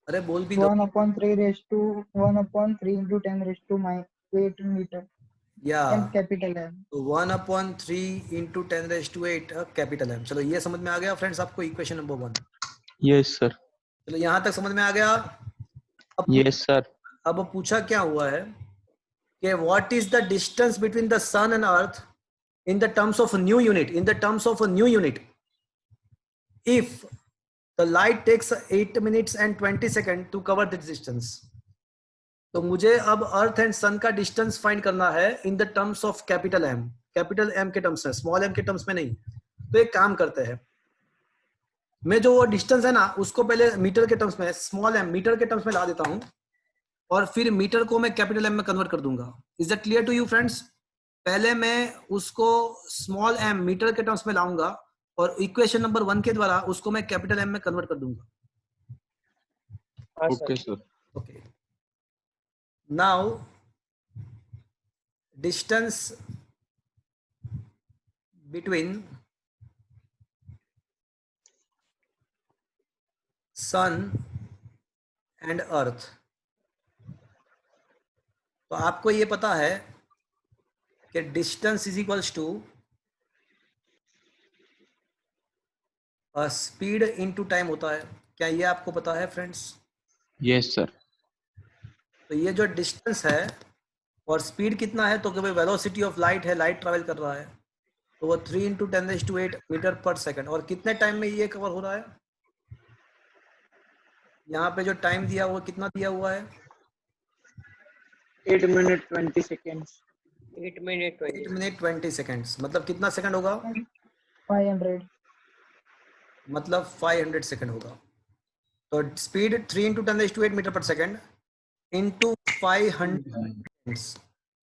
अरे बोल भी दो. 1/3 into 10⁻8 meter. या M capital M. 1/3 into 10⁸ capital M. चलो ये समझ में आ गया फ्रेंड्स आपको इक्वेशन नंबर 1. Yes, sir. चलो यहाँ तक समझ में आ गया. अब Yes, sir. अब पूछा क्या हुआ है कि what is the distance between the sun and earth in the terms of a new unit, if the light takes 8 minutes and 20 seconds to cover this distance. तो मुझे अब अर्थ एंड सन का डिस्टेंस फाइंड करना है in the terms of capital M के terms में, small M के terms में नहीं. तो एक काम करते हैं, मैं जो वो डिस्टेंस है ना उसको पहले मीटर के टर्म्स में, स्मॉल एम मीटर के टर्म्स में ला देता हूं और फिर मीटर को मैं कैपिटल एम में कन्वर्ट कर दूंगा. Is that clear to you friends. पहले मैं उसको स्मॉल एम मीटर के टर्म्स में लाऊंगा और इक्वेशन नंबर 1 के द्वारा उसको मैं कैपिटल एम में कन्वर्ट कर दूंगा. Okay, sir. Okay. Now distance between sun and earth. तो आपको ये पता है कि distance is equals to speed into time होता है. क्या ये आपको पता है फ्रेंड्स. Yes, sir. तो ये जो डिस्टेंस है और स्पीड कितना है, तो कि भाई वेलोसिटी ऑफ लाइट है, लाइट ट्रैवल कर रहा है, तो वो 3 × 10⁸ मीटर पर सेकंड. और कितने टाइम में ये कवर हो रहा है. यहाँ पे जो टाइम दिया हुआ कितना दिया हुआ है 8 minutes 20 seconds. 8 minute 20. 8 minute 20 seconds. मतलब कितना सेकंड होगा. 500. मतलब 500 सेकंड होगा. तो speed 3 × 10⁸ metre per second into 500.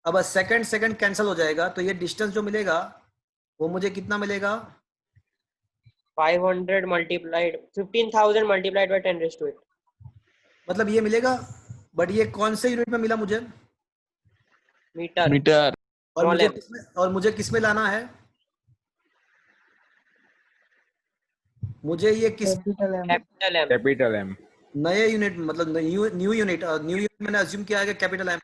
अब सेकंड कैंसिल हो जाएगा, तो ये डिस्टेंस जो मिलेगा वो मुझे कितना मिलेगा. 500 multiplied 15,000 multiplied by 10⁸. मतलब ये मिलेगा, बट ये कौन से यूनिट में मिला मुझे. Metre metre. और Small मुझे किसमें लाना है? मुझे ये किस capital M. Capital M capital M. नए यूनिट मतलब न्यू यूनिट मैंने अज्यूम किया है कि कैपिटल एम,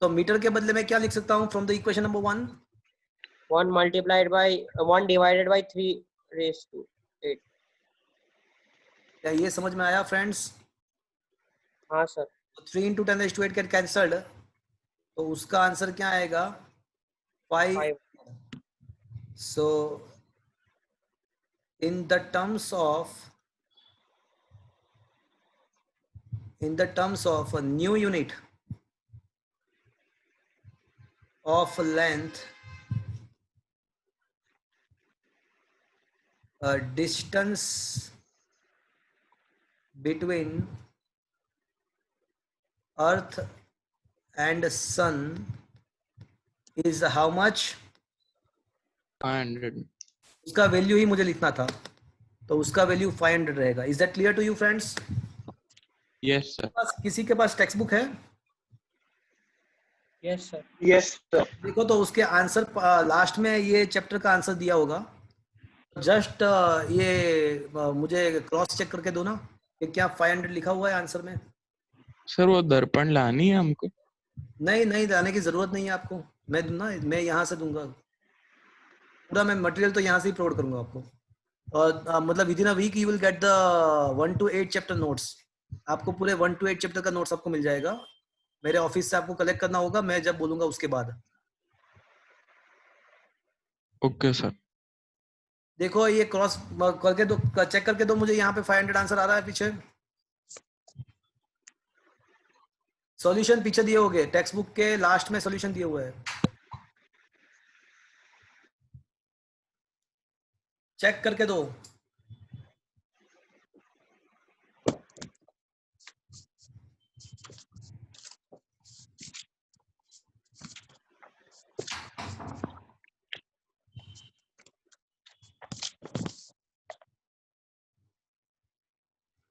तो मीटर के बदले में क्या लिख सकता हूँ from the equation number 1? 1 divided by 3 raised to 8। क्या ये समझ में आया फ्रेंड्स? हाँ sir. 3 into 10 raised to 8 get cancelled, तो उसका आंसर क्या आएगा? 5। 5। So in the terms of a new unit of length, distance between earth and sun is how much? 500। उसका वैल्यू ही मुझे लिखना था, तो उसका वैल्यू 500 रहेगा। Is that clear to you friends? Yes sir. किसी के पास टेक्स्ट बुक है? Yes sir. Yes, sir. देखो तो उसके आंसर लास्ट में ये चैप्टर का आंसर दिया होगा। जस्ट मुझे क्रॉस चेक करके दो ना कि क्या 500 लिखा हुआ है आंसर में। सर वो दर्पण लानी है हमको? नहीं लाने की जरूरत नहीं है आपको, मैं दूंगा, मैं यहाँ से दूंगा पूरा, मैं मटेरियल तो यहाँ से ही प्रोवाइड करूंगा आपको। और मतलब within a week you will get the 1 to 8 chapter notes. आपको पूरे 1 to 8 चैप्टर का नोट्स आपको मिल जाएगा। मेरे ऑफिस से आपको कलेक्ट करना होगा, मैं जब बोलूंगा उसके बाद। Okay sir. देखो ये क्रॉस करके दो, चेक करके दो मुझे, यहाँ पे 500 आंसर आ रहा है पीछे। सॉल्यूशन पीछे दिए होंगे, टेक्स्ट बुक के लास्ट में सॉल्यूशन दिए हुए हैं, चेक करके दो।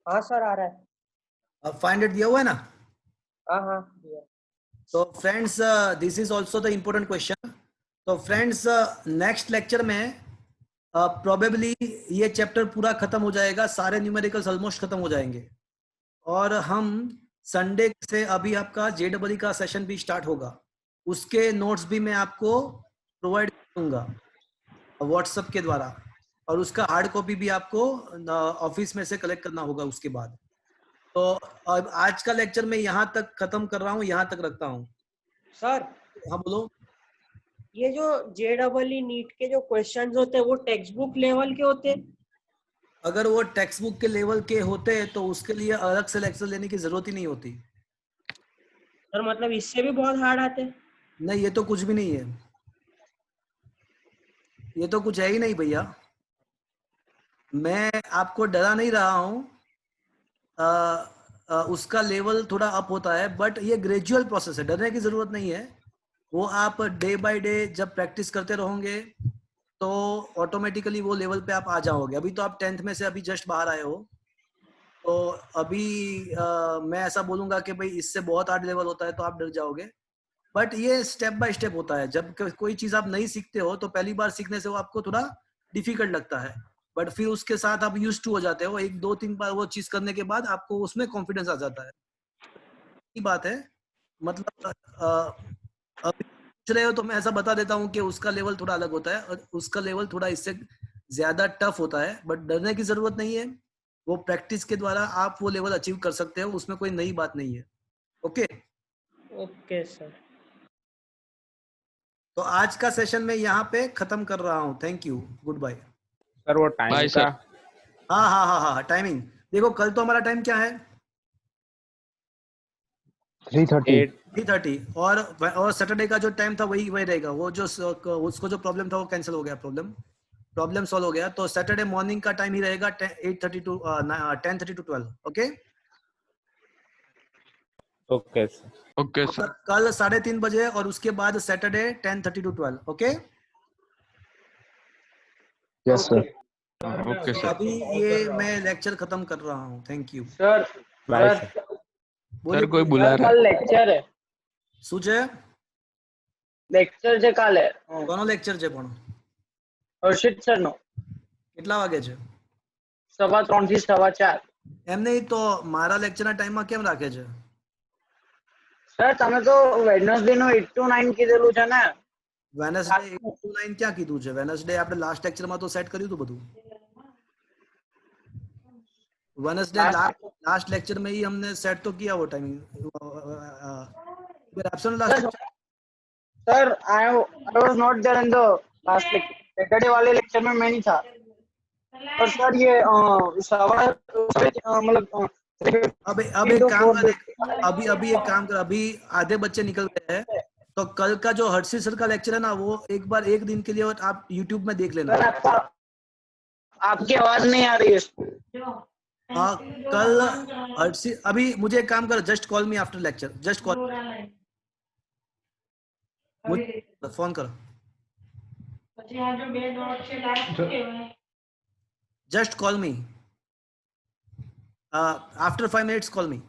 हाँ सर आ रहा है। अब 500 दिया हुआ है ना? हाँ। तो friends this is also the important question. तो फ्रेंड्स नेक्स्ट लेक्चर में प्रोबेबली ये चैप्टर पूरा खत्म हो जाएगा, सारे न्यूमेरिकल्स ऑलमोस्ट खत्म हो जाएंगे, और हम संडे से अभी आपका JEE का सेशन भी स्टार्ट होगा, उसके नोट्स भी मैं आपको प्रोवाइड करूंगा व्हाट्सएप के द्वारा, और उसका हार्ड कॉपी भी आपको ऑफिस में से कलेक्ट करना होगा उसके बाद। तो अब आज का लेक्चर मैं यहाँ तक खत्म कर रहा हूँ, यहाँ तक रखता हूँ। सर हाँ बोलो। ये जो JEE नीट के जो क्वेश्चंस होते हैं वो टेक्स्ट बुक लेवल के होते हैं? अगर वो टेक्स्ट बुक के लेवल के होते तो उसके लिए अलग से लेक्चर लेने की जरूरत ही नहीं होती। सर मतलब इससे भी बहुत हार्ड आते हैं? नहीं, ये तो कुछ भी नहीं है, ये तो कुछ है ही नहीं भैया। मैं आपको डरा नहीं रहा हूँ, उसका लेवल थोड़ा अप होता है, बट ये ग्रेजुअल प्रोसेस है, डरने की जरूरत नहीं है। वो आप डे बाय डे जब प्रैक्टिस करते रहोगे तो ऑटोमेटिकली वो लेवल पे आप आ जाओगे। अभी तो आप 10th में से अभी जस्ट बाहर आए हो, तो अभी मैं ऐसा बोलूंगा कि भाई इससे बहुत हार्ड लेवल होता है तो आप डर जाओगे, बट ये स्टेप बाय स्टेप होता है। जब कोई चीज आप नहीं सीखते हो तो पहली बार सीखने से वो आपको थोड़ा डिफिकल्ट लगता है, बट फिर उसके साथ आप यूज्ड टू हो जाते हो। 1 2 3 बार वो चीज करने के बाद आपको उसमें कॉन्फिडेंस आ जाता है। ये बात है, मतलब अभी पूछ रहे हो तो मैं ऐसा बता देता हूँ कि उसका लेवल थोड़ा अलग होता है और उसका लेवल थोड़ा इससे ज्यादा टफ होता है, बट डरने की जरूरत नहीं है। वो प्रैक्टिस के द्वारा आप वो लेवल अचीव कर सकते हो, उसमें कोई नई बात नहीं है। Okay okay sir. तो आज का सेशन मैं यहाँ पे खत्म कर रहा हूँ। Thank you, goodbye. Sir वो टाइम बाय का सर। हाँ, टाइमिंग देखो, कल तो हमारा टाइम क्या है? 3:30। 3:30, और सैटरडे का जो टाइम था वही रहेगा। वो जो उसको जो प्रॉब्लम था वो कैंसिल हो गया, प्रॉब्लम सॉल्व हो गया। तो सैटरडे मॉर्निंग का टाइम ही रहेगा 10:30 to 12। Okay okay sir. Okay sir. कल 3:30 बजे और उसके बाद Saturday 10:30 to 12। Okay yes sir. Okay sir. अभी ये मैं लेक्चर खत्म कर रहा हूँ। Thank you. Sir bye sir. Sir कोई बुला रहा है। लेक्चर है। सूझे? લેક્ચર છે કાલે કોનો લેક્ચર છે પણ? હર્ષિત સર નો કેટલા વાગે છે? 3:15 થી 4:15. એમ નહીં તો મારા લેક્ચરના ટાઈમમાં કેમ રાખે છે? સર તમે તો વેડનસડે નો 8 to 9 કીધેલું છે ને. વેનસડે 8 to 9 ક્યાં કીધું છે? વેનસડે આપણે લાસ્ટ લેક્ચરમાં તો સેટ કર્યું હતું બધું. वेडनेसडे लास्ट लेक्चर में ही हमने सेट तो किया वो timing. Sir I was not there in the last lecture. Saturday वाले लेक्चर में मैं नहीं था. और सर ये मतलब अब एक काम कर, अभी एक काम कर, अभी आधे बच्चे निकल गए हैं तो कल का जो हर्षित सर का लेक्चर है ना वो एक बार एक दिन के लिए आप YouTube में देख लेना. आपकी आवाज नहीं आ रही है. हाँ कल हर्षित, अभी मुझे एक काम कर, just call me after lecture. Just call, phone करो. Just call me. After 5 minutes, call me.